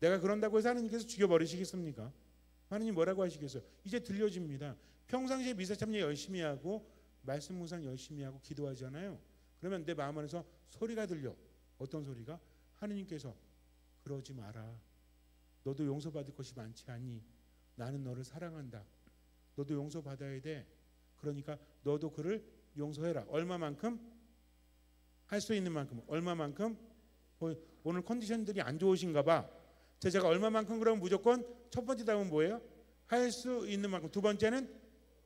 내가 그런다고 해서 하나님께서 죽여버리시겠습니까? 하나님 뭐라고 하시겠어요? 이제 들려집니다. 평상시에 미사 참여 열심히 하고 말씀 묵상 열심히 하고 기도하잖아요. 그러면 내 마음 안에서 소리가 들려. 어떤 소리가? 하느님께서 그러지 마라. 너도 용서받을 것이 많지 않니? 나는 너를 사랑한다. 너도 용서받아야 돼. 그러니까 너도 그를 용서해라. 얼마만큼? 할 수 있는 만큼. 얼마만큼? 오늘 컨디션들이 안 좋으신가 봐. 제가 얼마만큼 그러면 무조건 첫 번째 답은 뭐예요? 할 수 있는 만큼. 두 번째는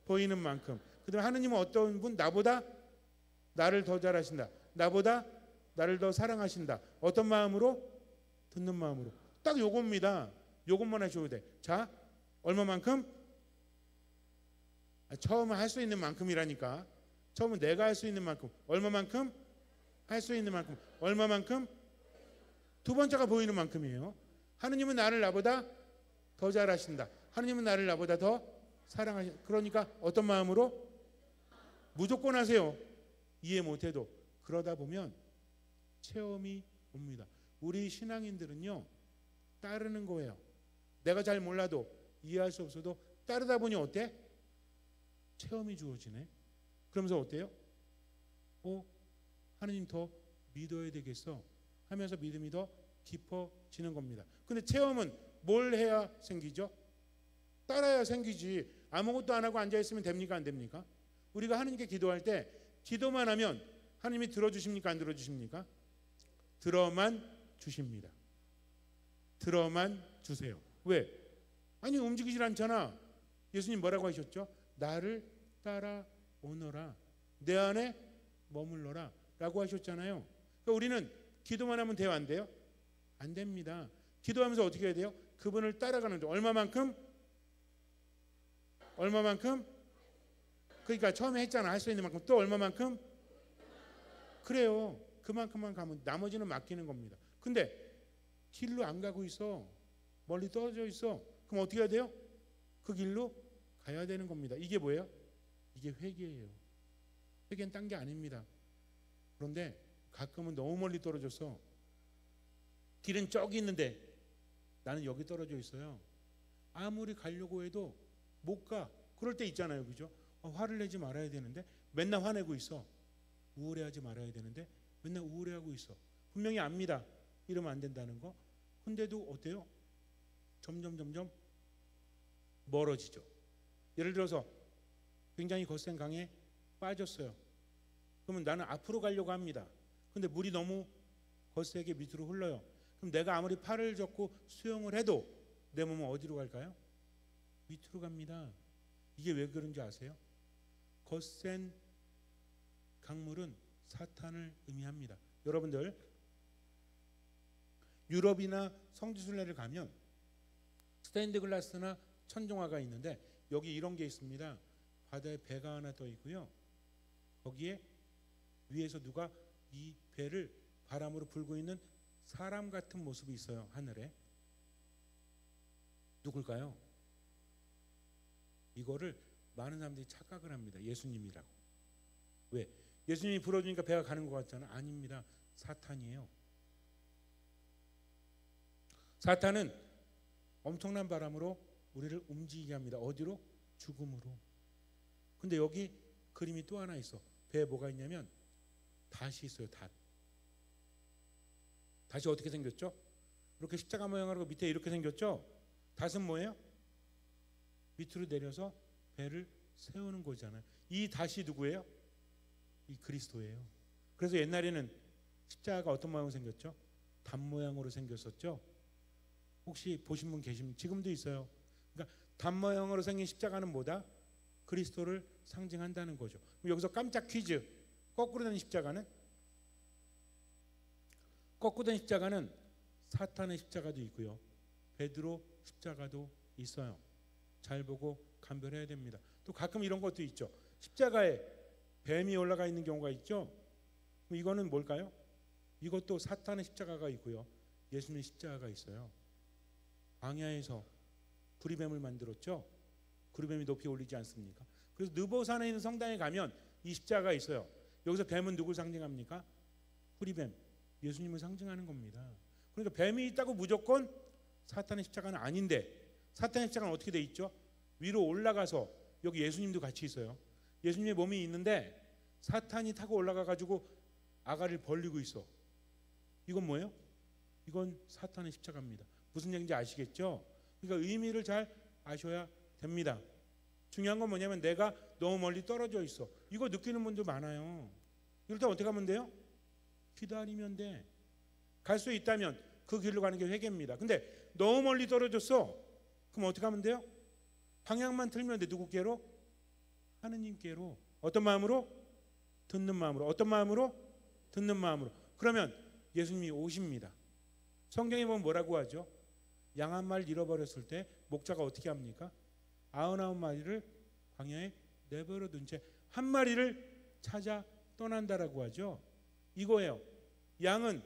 보이는 만큼. 그 다음에 하느님은 어떤 분? 나보다 나를 더 잘하신다. 나보다 나를 더 사랑하신다. 어떤 마음으로? 듣는 마음으로. 딱 요겁니다. 요것만 하셔도 돼. 자, 얼마만큼? 처음은 할 수 있는 만큼이라니까. 처음은 내가 할 수 있는 만큼. 얼마만큼? 할 수 있는 만큼. 얼마만큼? 두 번째가 보이는 만큼이에요. 하느님은 나를 나보다 더 잘하신다. 하느님은 나를 나보다 더 사랑하신다. 그러니까 어떤 마음으로? 무조건 하세요. 이해 못해도. 그러다 보면 체험이 옵니다. 우리 신앙인들은요, 따르는 거예요. 내가 잘 몰라도, 이해할 수 없어도 따르다 보니 어때? 체험이 주어지네. 그러면서 어때요? 하느님 더 믿어야 되겠어 하면서 믿음이 더 깊어지는 겁니다. 근데 체험은 뭘 해야 생기죠? 따라야 생기지. 아무것도 안 하고 앉아있으면 됩니까? 안 됩니까? 우리가 하느님께 기도할 때 기도만 하면 하느님이 들어주십니까? 안 들어주십니까? 들어만 주십니다. 들어만 주세요. 왜? 아니 움직이질 않잖아. 예수님 뭐라고 하셨죠? 나를 따라오너라. 내 안에 머물러라 라고 하셨잖아요. 그러니까 우리는 기도만 하면 돼요? 안 돼요? 안 됩니다. 기도하면서 어떻게 해야 돼요? 그분을 따라가는데 얼마만큼? 얼마만큼? 그러니까 처음에 했잖아. 할 수 있는 만큼. 또 얼마만큼? 그래요. 그만큼만 가면 나머지는 맡기는 겁니다. 근데 길로 안 가고 있어. 멀리 떨어져 있어. 그럼 어떻게 해야 돼요? 그 길로 가야 되는 겁니다. 이게 뭐예요? 이게 회개예요. 회개는 딴 게 아닙니다. 그런데 가끔은 너무 멀리 떨어져서 길은 저기 있는데 나는 여기 떨어져 있어요. 아무리 가려고 해도 못 가. 그럴 때 있잖아요. 그죠? 화를 내지 말아야 되는데 맨날 화내고 있어. 우울해하지 말아야 되는데 맨날 우울해하고 있어. 분명히 압니다. 이러면 안 된다는 거. 근데도 어때요? 점점 멀어지죠. 예를 들어서 굉장히 거센 강에 빠졌어요. 그러면 나는 앞으로 가려고 합니다. 근데 물이 너무 거세게 밑으로 흘러요. 그럼 내가 아무리 팔을 젓고 수영을 해도 내 몸은 어디로 갈까요? 밑으로 갑니다. 이게 왜 그런지 아세요? 거센 강물은 사탄을 의미합니다. 여러분들 유럽이나 성지순례를 가면 스테인드 글라스나 천정화가 있는데 여기 이런 게 있습니다. 바다에 배가 하나 떠 있고요. 거기에 위에서 누가 이 배를 바람으로 불고 있는 사람 같은 모습이 있어요. 하늘에. 누굴까요? 이거를 많은 사람들이 착각을 합니다. 예수님이라고. 왜? 예수님이 불어주니까 배가 가는 것 같잖아. 아닙니다. 사탄이에요. 사탄은 엄청난 바람으로 우리를 움직이게 합니다. 어디로? 죽음으로. 근데 여기 그림이 또 하나 있어. 배에 뭐가 있냐면 닷이 있어요. 닷. 닷이 어떻게 생겼죠? 이렇게 십자가 모양으로 밑에 이렇게 생겼죠? 닷은 뭐예요? 밑으로 내려서 배를 세우는 거잖아요. 이 닷이 누구예요? 이 그리스도예요. 그래서 옛날에는 십자가가 어떤 모양으로 생겼죠? 닷 모양으로 생겼었죠. 혹시 보신 분 계시면 지금도 있어요. 그러니까 닷 모양으로 생긴 십자가는 뭐다? 그리스도를 상징한다는 거죠. 여기서 깜짝 퀴즈. 거꾸로 된 십자가는? 거꾸로 된 십자가는 사탄의 십자가도 있고요. 베드로 십자가도 있어요. 잘 보고 감별해야 됩니다. 또 가끔 이런 것도 있죠. 십자가에 뱀이 올라가 있는 경우가 있죠. 이거는 뭘까요? 이것도 사탄의 십자가가 있고요. 예수님의 십자가가 있어요. 광야에서 구리뱀을 만들었죠. 구리뱀이 높이 올리지 않습니까? 그래서 느보산에 있는 성당에 가면 이 십자가가 있어요. 여기서 뱀은 누굴 상징합니까? 구리뱀, 예수님을 상징하는 겁니다. 그러니까 뱀이 있다고 무조건 사탄의 십자가는 아닌데, 사탄의 십자가는 어떻게 돼 있죠? 위로 올라가서 여기 예수님도 같이 있어요. 예수님의 몸이 있는데 사탄이 타고 올라가 가지고 아가를 벌리고 있어. 이건 뭐예요? 이건 사탄의 십자가입니다. 무슨 얘기인지 아시겠죠? 그러니까 의미를 잘 아셔야 됩니다. 중요한 건 뭐냐면 내가 너무 멀리 떨어져 있어. 이거 느끼는 분들 많아요. 이럴 때 어떻게 하면 돼요? 기다리면 돼. 갈 수 있다면 그 길로 가는 게 회개입니다. 근데 너무 멀리 떨어졌어. 그럼 어떻게 하면 돼요? 방향만 틀면 돼. 누구께로? 하느님께로. 어떤 마음으로? 듣는 마음으로. 어떤 마음으로? 듣는 마음으로. 그러면 예수님이 오십니다. 성경에 보면 뭐라고 하죠? 양 한 마리를 잃어버렸을 때 목자가 어떻게 합니까? 99마리를 광야에 내버려 둔 채 한 마리를 찾아 떠난다라고 하죠. 이거예요. 양은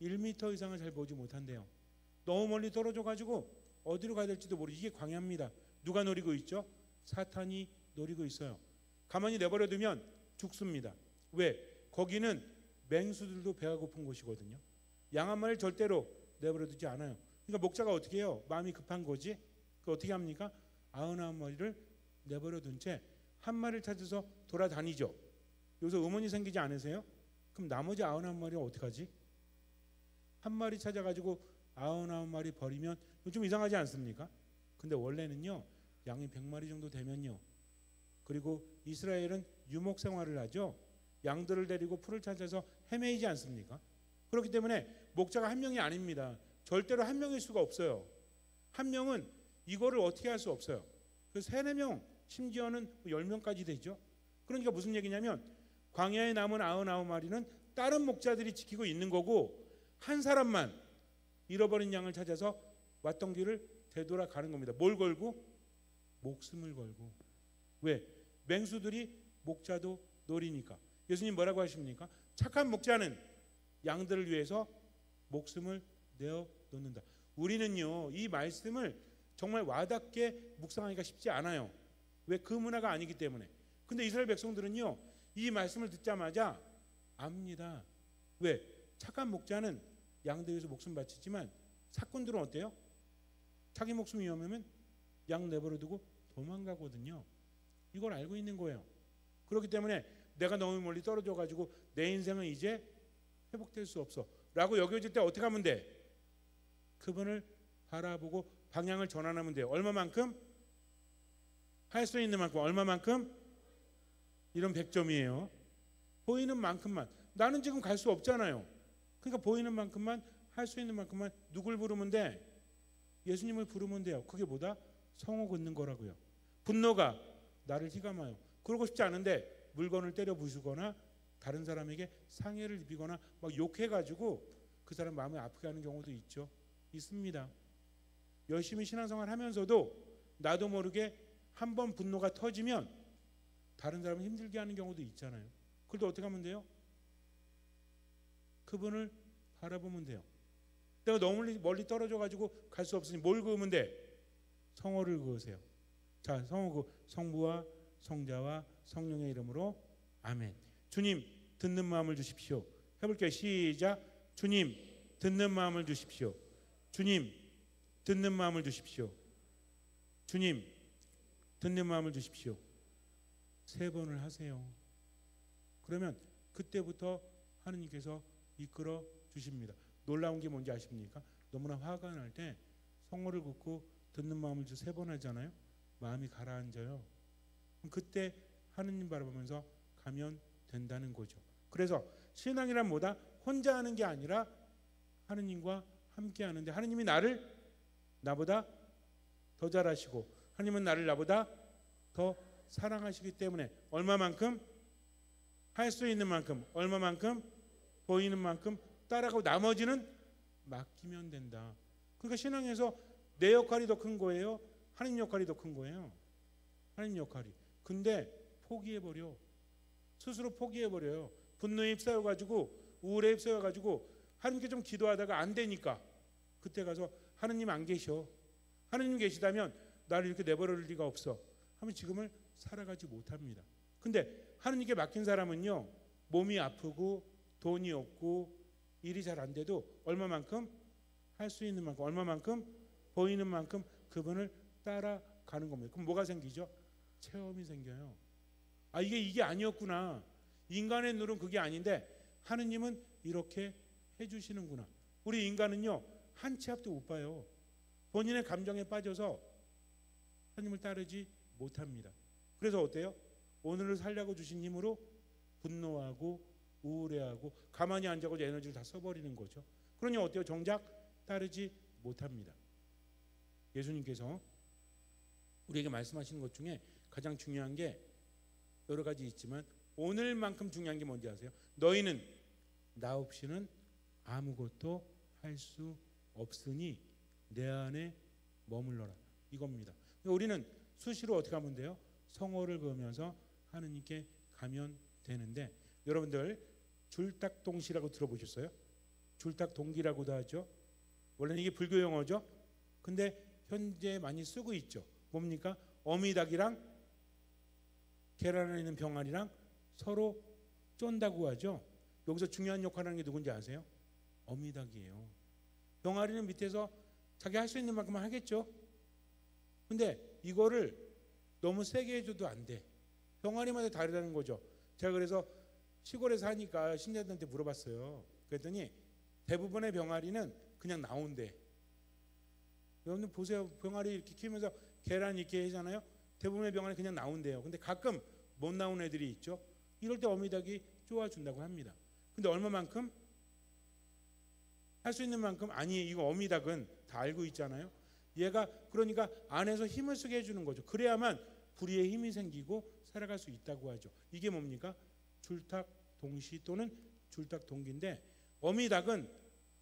1m 이상을 잘 보지 못한대요. 너무 멀리 떨어져 가지고 어디로 가야 될지도 모르고 이게 광야입니다. 누가 노리고 있죠? 사탄이 노리고 있어요. 가만히 내버려 두면 죽습니다. 왜? 거기는 맹수들도 배가 고픈 곳이거든요. 양 한 마리를 절대로 내버려 두지 않아요. 그러니까 목자가 어떻게 해요? 마음이 급한 거지. 그 어떻게 합니까? 99마리를 내버려 둔 채 한 마리를 찾아서 돌아다니죠. 여기서 의문이 생기지 않으세요? 그럼 나머지 99마리는 어떡하지? 한 마리 찾아가지고 99마리 버리면 좀 이상하지 않습니까? 근데 원래는요, 양이 100마리 정도 되면요, 그리고 이스라엘은 유목 생활을 하죠. 양들을 데리고 풀을 찾아서 헤매이지 않습니까? 그렇기 때문에 목자가 한 명이 아닙니다. 절대로 한 명일 수가 없어요. 한 명은 이거를 어떻게 할 수 없어요. 그래서 3, 4명, 심지어는 10명까지 되죠. 그러니까 무슨 얘기냐면 광야에 남은 99마리는 다른 목자들이 지키고 있는 거고 한 사람만 잃어버린 양을 찾아서 왔던 길을 되돌아가는 겁니다. 뭘 걸고? 목숨을 걸고. 왜? 맹수들이 목자도 노리니까. 예수님 뭐라고 하십니까? 착한 목자는 양들을 위해서 목숨을 내어 놓는다. 우리는요, 이 말씀을 정말 와닿게 묵상하기가 쉽지 않아요. 왜? 그 문화가 아니기 때문에. 근데 이스라엘 백성들은요, 이 말씀을 듣자마자 압니다. 왜? 착한 목자는 양들 위해서 목숨 바치지만 사꾼들은 어때요? 자기 목숨 위험하면 양 내버려 두고 도망가거든요. 이걸 알고 있는 거예요. 그렇기 때문에 내가 너무 멀리 떨어져 가지고 내 인생은 이제 회복될 수 없어 라고 여겨질 때 어떻게 하면 돼? 그분을 바라보고 방향을 전환하면 돼요. 얼마만큼? 할 수 있는 만큼. 얼마만큼? 이런 100점이에요. 보이는 만큼만. 나는 지금 갈 수 없잖아요. 그러니까 보이는 만큼만, 할 수 있는 만큼만. 누굴 부르면 돼? 예수님을 부르면 돼요. 그게 뭐다? 성호 걷는 거라고요. 분노가 나를 휘감아요. 그러고 싶지 않은데 물건을 때려 부수거나 다른 사람에게 상해를 입히거나 막 욕해가지고 그 사람 마음을 아프게 하는 경우도 있죠. 있습니다. 열심히 신앙생활 하면서도 나도 모르게 한번 분노가 터지면 다른 사람을 힘들게 하는 경우도 있잖아요. 그럴 때 어떻게 하면 돼요? 그분을 바라보면 돼요. 내가 너무 멀리 떨어져 가지고 갈 수 없으니 뭘 그으면 돼? 성호를 그으세요. 자, 성호 성부와 성자와 성령의 이름으로 아멘. 주님 듣는 마음을 주십시오. 해볼게요. 시작. 주님 듣는 마음을 주십시오. 주님 듣는 마음을 주십시오. 주님, 듣는 마음을 주십시오. 3번을 하세요. 그러면 그때부터 하느님께서 이끌어 주십니다. 놀라운 게 뭔지 아십니까? 너무나 화가 날 때 성호를 긋고 듣는 마음을 3번 하잖아요. 마음이 가라앉아요. 그때 하느님 바라보면서 가면 된다는 거죠. 그래서 신앙이란 뭐다? 혼자 하는 게 아니라 하느님과 함께 하는데, 하느님이 나보다 더 잘하시고 하느님은 나를 나보다 더 사랑하시기 때문에 얼마만큼 할 수 있는 만큼, 얼마만큼 보이는 만큼 따라가고 나머지는 맡기면 된다. 그러니까 신앙에서 내 역할이 더 큰 거예요? 하느님 역할이 더 큰 거예요? 하느님 역할이. 근데 포기해버려. 스스로 포기해버려요. 분노에 휩싸여가지고 우울에 휩싸여가지고 하느님께 좀 기도하다가 안 되니까 그때 가서 하느님 안 계셔. 하느님 계시다면 나를 이렇게 내버릴 리가 없어 하면 지금을 살아가지 못합니다. 근데 하느님께 맡긴 사람은요, 몸이 아프고 돈이 없고 일이 잘 안 돼도 얼마만큼 할 수 있는 만큼, 얼마만큼 보이는 만큼 그분을 따라가는 겁니다. 그럼 뭐가 생기죠? 체험이 생겨요. 아, 이게 아니었구나. 인간의 눈은 그게 아닌데 하느님은 이렇게 해주시는구나. 우리 인간은요, 한 치 앞도 못 봐요. 본인의 감정에 빠져서 하느님을 따르지 못합니다. 그래서 어때요? 오늘을 살려고 주신 힘으로 분노하고 우울해하고 가만히 앉아서 에너지를 다 써버리는 거죠. 그러니 어때요? 정작 따르지 못합니다. 예수님께서 우리에게 말씀하시는 것 중에 가장 중요한 게 여러 가지 있지만 오늘만큼 중요한 게 뭔지 아세요? 너희는 나 없이는 아무것도 할 수 없으니 내 안에 머물러라. 이겁니다. 우리는 수시로 어떻게 하면 돼요? 성호를 그으면서 하느님께 가면 되는데, 여러분들 줄딱동시라고 들어보셨어요? 줄딱동기라고도 하죠. 원래는 이게 불교 용어죠. 근데 현재 많이 쓰고 있죠. 뭡니까? 어미닭이랑 계란 안에 있는 병아리랑 서로 쫀다고 하죠. 여기서 중요한 역할을 하는 게 누군지 아세요? 어미닭이에요. 병아리는 밑에서 자기 할 수 있는 만큼만 하겠죠. 근데 이거를 너무 세게 해줘도 안 돼. 병아리마다 다르다는 거죠. 제가 그래서 시골에 사니까 신자들한테 물어봤어요. 그랬더니 대부분의 병아리는 그냥 나온대. 여러분 보세요. 병아리 이렇게 키우면서 계란 이렇게 하잖아요. 대부분의 병아리 그냥 나온대요. 근데 가끔 못 나오는 애들이 있죠. 이럴 때 어미닭이 쪼아준다고 합니다. 근데 얼마만큼? 할 수 있는 만큼? 아니, 이거 어미닭은 다 알고 있잖아요. 얘가 그러니까 안에서 힘을 쓰게 해주는 거죠. 그래야만 불의의 힘이 생기고 살아갈 수 있다고 하죠. 이게 뭡니까? 줄탁동시 또는 줄탁동기인데, 어미닭은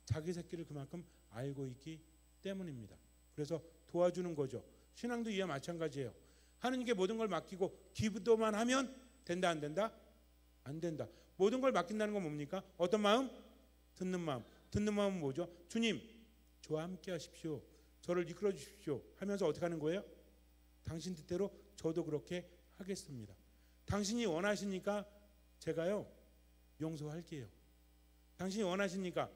자기 새끼를 그만큼 알고 있기 때문입니다. 그래서 도와주는 거죠. 신앙도 이와 마찬가지예요. 하느님께 모든 걸 맡기고 기도만 하면 된다, 안 된다? 안 된다. 모든 걸 맡긴다는 건 뭡니까? 어떤 마음? 듣는 마음. 듣는 마음은 뭐죠? 주님, 저와 함께 하십시오. 저를 이끌어 주십시오 하면서 어떻게 하는 거예요? 당신 뜻대로 저도 그렇게 하겠습니다. 당신이 원하시니까 제가요 용서할게요. 당신이 원하시니까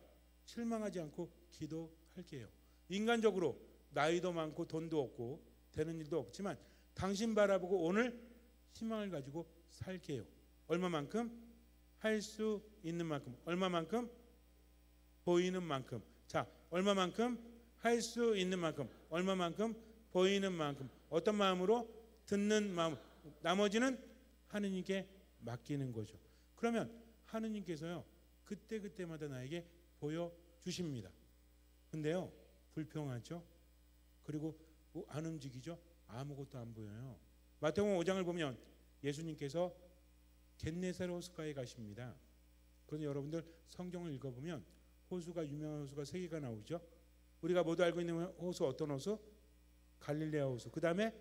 실망하지 않고 기도할게요. 인간적으로 나이도 많고 돈도 없고 되는 일도 없지만 당신 바라보고 오늘 희망을 가지고 살게요. 얼마만큼? 할 수 있는 만큼. 얼마만큼? 보이는 만큼. 자, 얼마만큼? 할 수 있는 만큼. 얼마만큼? 보이는 만큼. 어떤 마음으로? 듣는 마음. 나머지는 하느님께 맡기는 거죠. 그러면 하느님께서요 그때마다 나에게 보여주십니다. 근데요 불평하죠. 그리고 안 움직이죠. 아무것도 안 보여요. 마태복음 5장을 보면 예수님께서 겟네사렛 호숫가에 가십니다. 그런데 여러분들 성경을 읽어보면 호수가, 유명한 호수가 3개가 나오죠. 우리가 모두 알고 있는 호수, 어떤 호수? 갈릴레아 호수. 그 다음에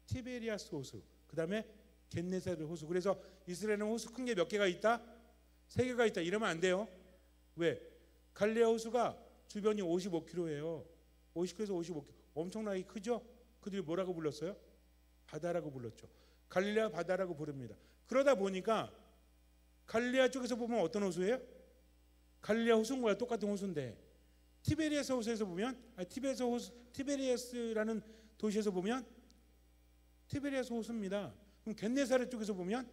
티베리아스 호수. 그 다음에 겟네사렛 호수. 그래서 이스라엘은 호수 큰 게 몇 개가 있다? 3개가 있다. 이러면 안 돼요. 왜? 갈릴레아 호수가 주변이 55km예요. 50km에서 55km. 엄청나게 크죠? 그들이 뭐라고 불렀어요? 바다라고 불렀죠. 갈릴레아 바다라고 부릅니다. 그러다 보니까 갈릴레아 쪽에서 보면 어떤 호수예요? 갈릴레아 호수인 거야. 똑같은 호수인데 티베리아스 호수에서 보면 티베리아스라는 도시에서 보면 티베리아스 호수입니다. 그럼 겟네사렛 쪽에서 보면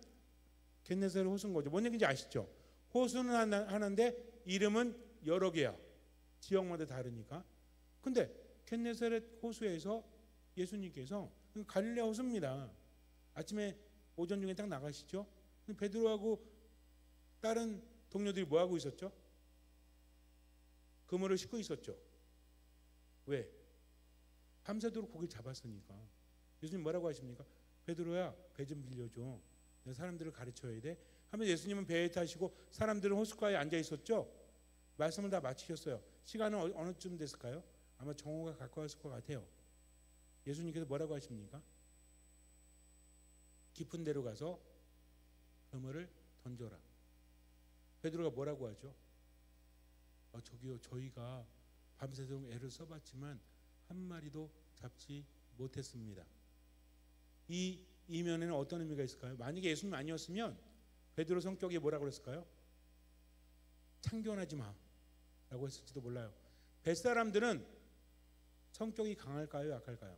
겟네사렛 호수인 거죠. 뭔 얘기인지 아시죠? 호수는 하나인데 이름은 여러 개야. 지역마다 다르니까. 근데 겟네사렛 호수에서 예수님께서 갈릴레아 호수입니다. 아침에 오전 중에 딱 나가시죠. 베드로하고 다른 동료들이 뭐 하고 있었죠? 그물을 싣고 있었죠. 왜? 밤새도록 고기를 잡았으니까. 예수님 뭐라고 하십니까? 베드로야, 배 좀 빌려줘. 내가 사람들을 가르쳐야 돼. 하면 예수님은 배에 타시고 사람들은 호숫가에 앉아 있었죠. 말씀을 다 마치셨어요. 시간은 어느쯤 됐을까요? 아마 정오가 가까웠을 것 같아요. 예수님께서 뭐라고 하십니까? 깊은 데로 가서 그물을 던져라. 베드로가 뭐라고 하죠? 저기요, 저희가 밤새도록 애를 써봤지만 한 마리도 잡지 못했습니다. 이 이면에는 어떤 의미가 있을까요? 만약에 예수님 아니었으면 베드로 성격이 뭐라고 그랬을까요? 참견하지 마 라고 했을지도 몰라요. 뱃사람들은 성격이 강할까요? 약할까요?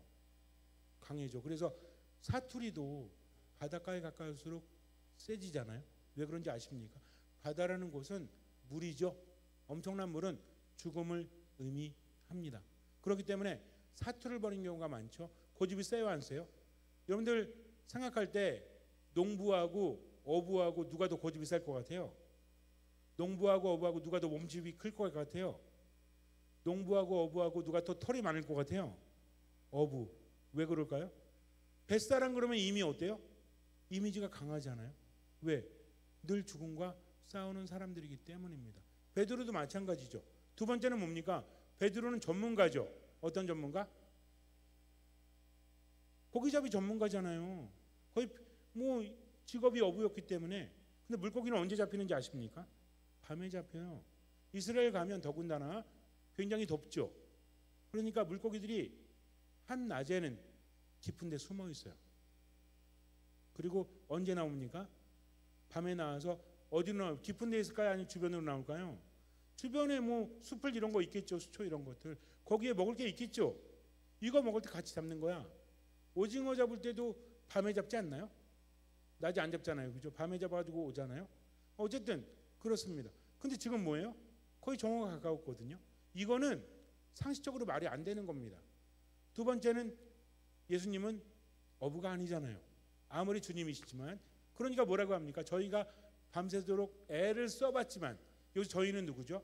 강해져. 그래서 사투리도 바닷가에 가까울수록 세지잖아요. 왜 그런지 아십니까? 바다라는 곳은 물이죠. 엄청난 물은 죽음을 의미합니다. 그렇기 때문에 사투를 벌이는 경우가 많죠. 고집이 세요, 안 세요? 여러분들 생각할 때 농부하고 어부하고 누가 더 고집이 셀 것 같아요? 농부하고 어부하고 누가 더 몸집이 클 것 같아요? 농부하고 어부하고 누가 더 털이 많을 것 같아요? 어부. 왜 그럴까요? 뱃사람 그러면 이미 어때요? 이미지가 강하잖아요. 왜? 늘 죽음과 싸우는 사람들이기 때문입니다. 베드로도 마찬가지죠. 두 번째는 뭡니까? 베드로는 전문가죠. 어떤 전문가? 고기잡이 전문가잖아요. 거의 뭐 직업이 어부였기 때문에. 근데 물고기는 언제 잡히는지 아십니까? 밤에 잡혀요. 이스라엘 가면 더군다나 굉장히 덥죠. 그러니까 물고기들이 한낮에는 깊은 데 숨어 있어요. 그리고 언제 나옵니까? 밤에 나와서 어디로 나와요? 깊은 데 있을까요? 아니면 주변으로 나올까요? 주변에 뭐 숲을 이런 거 있겠죠. 수초 이런 것들. 거기에 먹을 게 있겠죠. 이거 먹을 때 같이 잡는 거야. 오징어 잡을 때도 밤에 잡지 않나요? 낮에 안 잡잖아요. 그죠? 밤에 잡아가지고 오잖아요. 어쨌든 그렇습니다. 근데 지금 뭐예요? 거의 정오가 가까웠거든요. 이거는 상식적으로 말이 안 되는 겁니다. 두 번째는 예수님은 어부가 아니잖아요. 아무리 주님이시지만. 그러니까 뭐라고 합니까? 저희가 밤새도록 애를 써봤지만, 여기서 저희는 누구죠?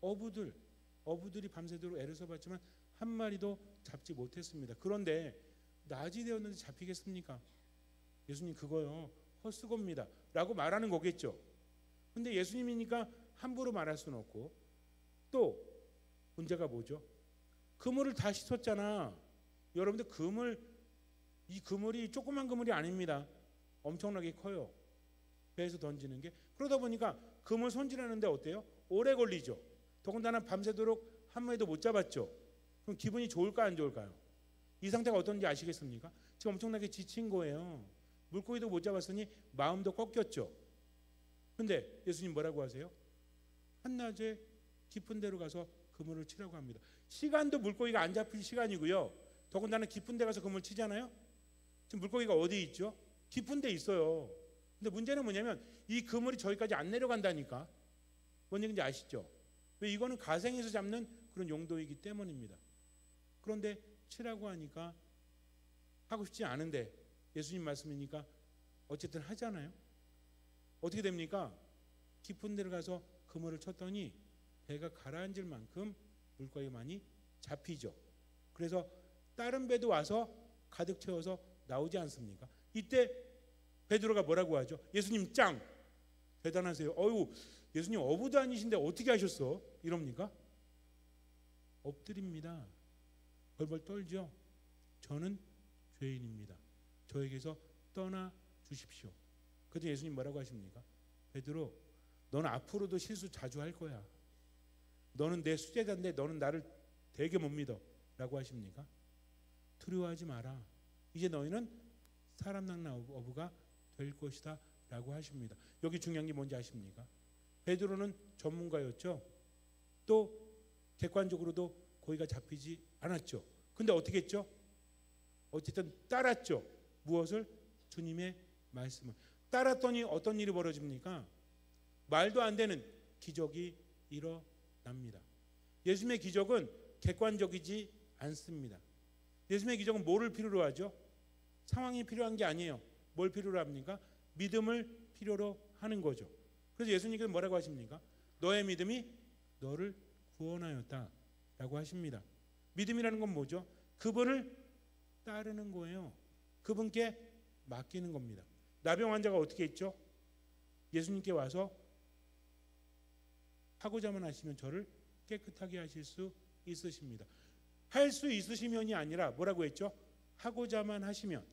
어부들이 밤새도록 애를 써봤지만 한 마리도 잡지 못했습니다. 그런데 낮이 되었는데 잡히겠습니까? 예수님 그거요 헛수고입니다 라고 말하는 거겠죠. 근데 예수님이니까 함부로 말할 수는 없고, 또 문제가 뭐죠? 그물을 다 씻었잖아. 여러분들 이 그물이 조그만 그물이 아닙니다. 엄청나게 커요. 배에서 던지는 게. 그러다 보니까 그물 손질하는데 어때요? 오래 걸리죠. 더군다나 밤새도록 한 마리도 못 잡았죠. 그럼 기분이 좋을까 안 좋을까요? 이 상태가 어떤지 아시겠습니까? 지금 엄청나게 지친 거예요. 물고기도 못 잡았으니 마음도 꺾였죠. 근데 예수님 뭐라고 하세요? 한낮에 깊은 데로 가서 그물을 치라고 합니다. 시간도 물고기가 안 잡힐 시간이고요. 더군다나 깊은 데 가서 그물 치잖아요. 지금 물고기가 어디 있죠? 깊은 데 있어요. 근데 문제는 뭐냐면 이 그물이 저기까지 안 내려간다니까. 뭔 얘기인지 아시죠? 왜? 이거는 가생에서 잡는 그런 용도이기 때문입니다. 그런데 치라고 하니까 하고 싶지 않은데 예수님 말씀이니까 어쨌든 하잖아요. 어떻게 됩니까? 깊은 데를 가서 그물을 쳤더니 배가 가라앉을 만큼 물고기 많이 잡히죠. 그래서 다른 배도 와서 가득 채워서 나오지 않습니까? 이때 베드로가 뭐라고 하죠? 예수님 짱! 대단하세요. 어유 예수님 어부도 아니신데 어떻게 하셨어? 이럽니까? 엎드립니다. 벌벌 떨죠. 저는 죄인입니다. 저에게서 떠나 주십시오. 그때 예수님 뭐라고 하십니까? 베드로, 너는 앞으로도 실수 자주 할 거야. 너는 내 수제자인데 너는 나를 되게 못 믿어 라고 하십니까? 두려워하지 마라. 이제 너희는 사람 낚는 어부가 될 것이다 라고 하십니다. 여기 중요한 게 뭔지 아십니까? 베드로는 전문가였죠. 또 객관적으로도 고기가 잡히지 않았죠. 근데 어떻게 했죠? 어쨌든 따랐죠. 무엇을? 주님의 말씀을 따랐더니 어떤 일이 벌어집니까? 말도 안 되는 기적이 일어납니다. 예수님의 기적은 객관적이지 않습니다. 예수님의 기적은 뭐를 필요로 하죠? 상황이 필요한 게 아니에요. 뭘 필요로 합니까? 믿음을 필요로 하는 거죠. 그래서 예수님께서 뭐라고 하십니까? 너의 믿음이 너를 구원하였다 라고 하십니다. 믿음이라는 건 뭐죠? 그분을 따르는 거예요. 그분께 맡기는 겁니다. 나병 환자가 어떻게 했죠? 예수님께 와서 하고자만 하시면 저를 깨끗하게 하실 수 있으십니다. 할 수 있으시면이 아니라 뭐라고 했죠? 하고자만 하시면.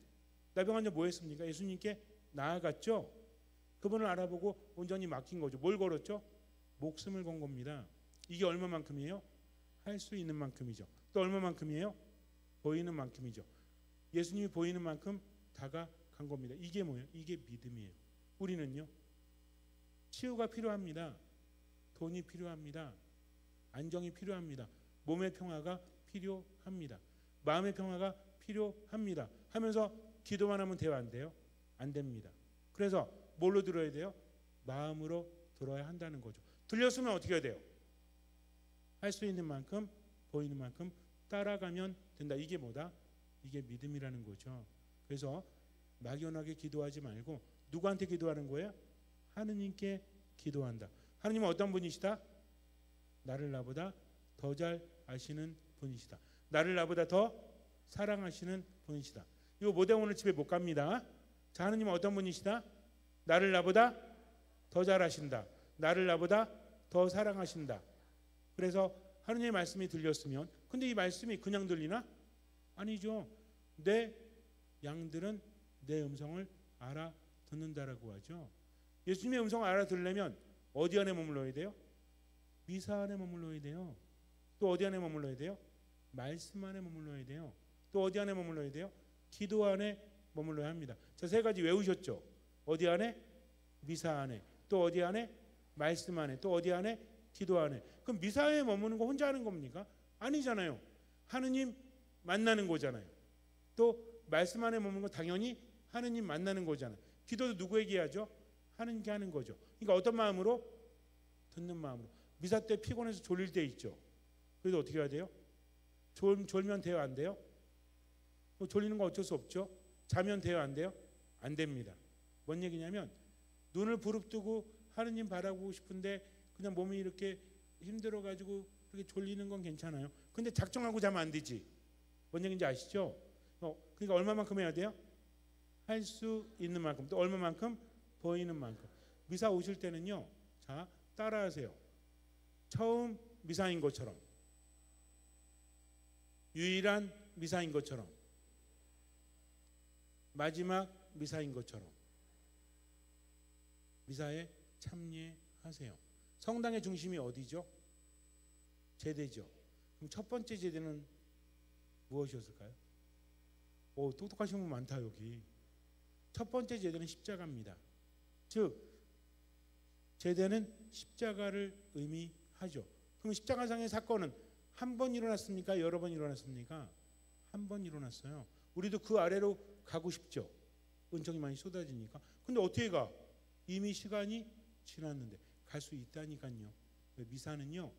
나병 환자 뭐 했습니까? 예수님께 나아갔죠. 그분을 알아보고 온전히 맡긴 거죠. 뭘 걸었죠? 목숨을 건 겁니다. 이게 얼마만큼이에요? 할 수 있는 만큼이죠. 또 얼마만큼이에요? 보이는 만큼이죠. 예수님이 보이는 만큼 다가간 겁니다. 이게 뭐예요? 이게 믿음이에요. 우리는요, 치유가 필요합니다. 돈이 필요합니다. 안정이 필요합니다. 몸의 평화가 필요합니다. 마음의 평화가 필요합니다. 하면서 기도만 하면 돼요, 안 돼요? 안 됩니다. 그래서 뭘로 들어야 돼요? 마음으로 들어야 한다는 거죠. 들렸으면 어떻게 해야 돼요? 할 수 있는 만큼, 보이는 만큼 따라가면 된다. 이게 뭐다? 이게 믿음이라는 거죠. 그래서 막연하게 기도하지 말고 누구한테 기도하는 거예요? 하느님께 기도한다. 하느님은 어떤 분이시다? 나를 나보다 더 잘 아시는 분이시다. 나를 나보다 더 사랑하시는 분이시다. 이거 못하면 오늘 집에 못 갑니다. 자, 하느님은 어떤 분이시다? 나를 나보다 더 잘 아신다. 나를 나보다 더 사랑하신다. 그래서 하느님의 말씀이 들렸으면, 근데 이 말씀이 그냥 들리나? 아니죠. 내 양들은 내 음성을 알아듣는다라고 하죠. 예수님의 음성을 알아들으려면 어디 안에 머물러야 돼요? 미사 안에 머물러야 돼요. 또 어디 안에 머물러야 돼요? 말씀 안에 머물러야 돼요. 또 어디 안에 머물러야 돼요? 기도 안에 머물러야 합니다. 자, 세 가지 외우셨죠? 어디 안에? 미사 안에. 또 어디 안에? 말씀 안에. 또 어디 안에? 기도 안에. 그럼 미사에 머무는 거 혼자 하는 겁니까? 아니잖아요. 하느님 만나는 거잖아요. 또 말씀 안에 머무는 거 당연히 하느님 만나는 거잖아요. 기도도 누구에게 하죠? 하느님께 하는 거죠. 그러니까 어떤 마음으로? 듣는 마음으로. 미사 때 피곤해서 졸릴 때 있죠. 그래서 어떻게 해야 돼요? 졸면 돼요, 안 돼요? 졸리는 거 어쩔 수 없죠. 자면 돼요, 안 돼요? 안 됩니다. 뭔 얘기냐면 눈을 부릅뜨고 하느님 바라보고 싶은데 그냥 몸이 이렇게 힘들어가지고 이렇게 졸리는 건 괜찮아요. 근데 작정하고 자면 안 되지. 뭔 얘기인지 아시죠? 그러니까 얼마만큼 해야 돼요? 할 수 있는 만큼. 또 얼마만큼? 보이는 만큼. 미사 오실 때는요, 자, 따라하세요. 처음 미사인 것처럼, 유일한 미사인 것처럼, 마지막 미사인 것처럼 미사에 참여하세요. 성당의 중심이 어디죠? 제대죠. 그럼 첫 번째 제대는 무엇이었을까요? 오, 똑똑하신 분 많다 여기. 첫 번째 제대는 십자가입니다. 즉 제대는 십자가를 의미하죠. 그럼 십자가상의 사건은 한 번 일어났습니까? 여러 번 일어났습니까? 한 번 일어났어요. 우리도 그 아래로 가고 싶죠. 은총이 많이 쏟아지니까. 근데 어떻게 가? 이미 시간이 지났는데 갈 수 있다니까요. 미사는요,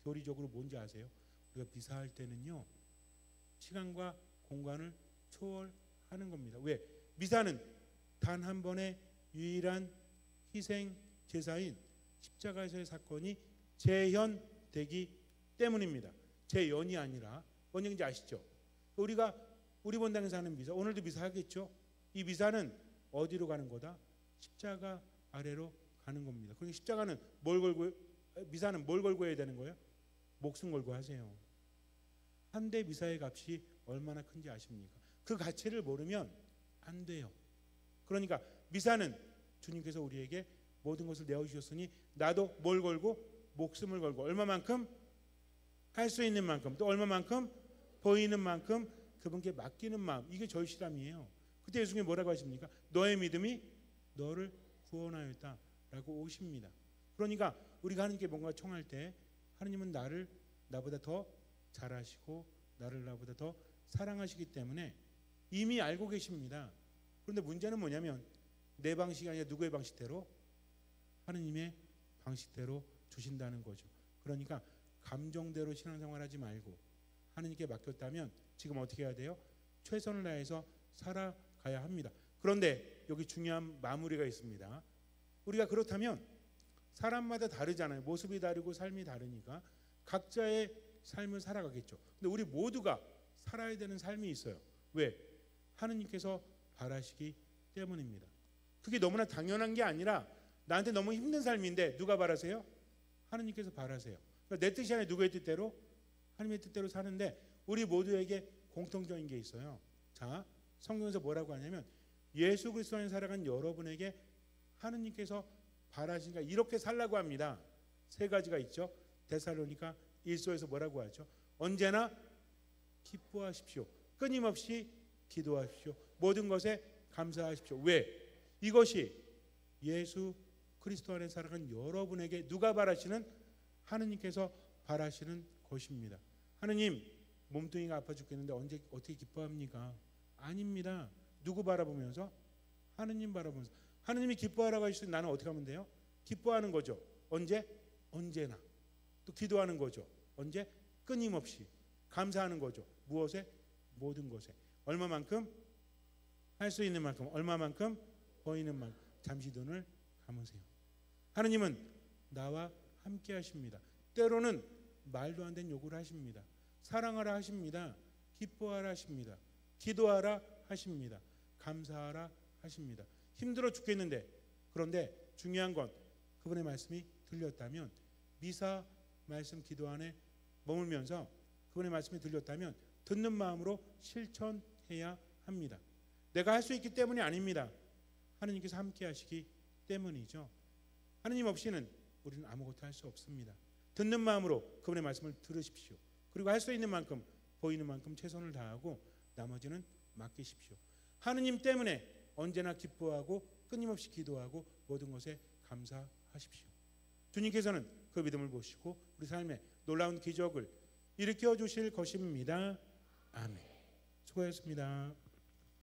교리적으로 뭔지 아세요? 우리가 미사할 때는요, 시간과 공간을 초월하는 겁니다. 왜? 미사는 단 한 번의 유일한 희생 제사인 십자가에서의 사건이 재현되기 때문입니다. 재연이 아니라. 뭔 얘기인지 아시죠? 우리가 우리 본당에서 하는 미사, 오늘도 미사하겠죠? 이 미사는 어디로 가는 거다? 십자가 아래로 가는 겁니다. 그러니까 십자가는 뭘 걸고, 미사는 뭘 걸고 해야 되는 거예요? 목숨 걸고 하세요. 한 대 미사의 값이 얼마나 큰지 아십니까? 그 가치를 모르면 안 돼요. 그러니까 미사는 주님께서 우리에게 모든 것을 내어주셨으니 나도 뭘 걸고? 목숨을 걸고. 얼마만큼? 할 수 있는 만큼. 또 얼마만큼? 보이는 만큼 그분께 맡기는 마음. 이게 절실함이에요. 그때 예수님이 뭐라고 하십니까? 너의 믿음이 너를 구원하였다 라고 오십니다. 그러니까 우리가 하나님께 뭔가 청할 때 하나님은 나를 나보다 더 잘하시고 나를 나보다 더 사랑하시기 때문에 이미 알고 계십니다. 그런데 문제는 뭐냐면 내 방식이 아니라 누구의 방식대로? 하느님의 방식대로 주신다는 거죠. 그러니까 감정대로 신앙생활하지 말고 하느님께 맡겼다면 지금 어떻게 해야 돼요? 최선을 다해서 살아가야 합니다. 그런데 여기 중요한 마무리가 있습니다. 우리가 그렇다면 사람마다 다르잖아요. 모습이 다르고 삶이 다르니까 각자의 삶을 살아가겠죠. 근데 우리 모두가 살아야 되는 삶이 있어요. 왜? 하느님께서 바라시기 때문입니다. 그게 너무나 당연한 게 아니라 나한테 너무 힘든 삶인데 누가 바라세요? 하느님께서 바라세요. 그러니까 내 뜻이 아니라 누구의 뜻대로? 하나님의 뜻대로 사는데 우리 모두에게 공통적인 게 있어요. 자, 성경에서 뭐라고 하냐면 예수 그리스도 안에 살아간 여러분에게 하느님께서 바라시니까 이렇게 살라고 합니다. 세 가지가 있죠. 데살로니가 1서에서 뭐라고 하죠? 언제나 기뻐하십시오. 끊임없이 기도하십시오. 모든 것에 감사하십시오. 왜? 이것이 예수 그리스도 안에 살아간 여러분에게 누가 바라시는? 하느님께서 바라시는 것입니다. 하느님, 몸뚱이가 아파 죽겠는데 언제 어떻게 기뻐합니까? 아닙니다. 누구 바라보면서? 하느님 바라보면서. 하느님이 기뻐하라고 하실 때 나는 어떻게 하면 돼요? 기뻐하는 거죠. 언제? 언제나. 또 기도하는 거죠. 언제? 끊임없이. 감사하는 거죠. 무엇에? 모든 것에. 얼마만큼? 할 수 있는 만큼. 얼마만큼? 보이는 만큼. 잠시 눈을 감으세요. 하느님은 나와 함께 하십니다. 때로는 말도 안 되는 요구를 하십니다. 사랑하라 하십니다. 기뻐하라 하십니다. 기도하라 하십니다. 감사하라 하십니다. 힘들어 죽겠는데, 그런데 중요한 건 그분의 말씀이 들렸다면, 미사 말씀 기도 안에 머물면서 그분의 말씀이 들렸다면 듣는 마음으로 실천해야 합니다. 내가 할 수 있기 때문이 아닙니다. 하느님께서 함께 하시기 때문이죠. 하느님 없이는 우리는 아무것도 할 수 없습니다. 듣는 마음으로 그분의 말씀을 들으십시오. 그리고 할 수 있는 만큼, 보이는 만큼 최선을 다하고 나머지는 맡기십시오. 하느님 때문에 언제나 기뻐하고 끊임없이 기도하고 모든 것에 감사하십시오. 주님께서는 그 믿음을 보시고 우리 삶에 놀라운 기적을 일으켜 주실 것입니다. 아멘. 수고하셨습니다.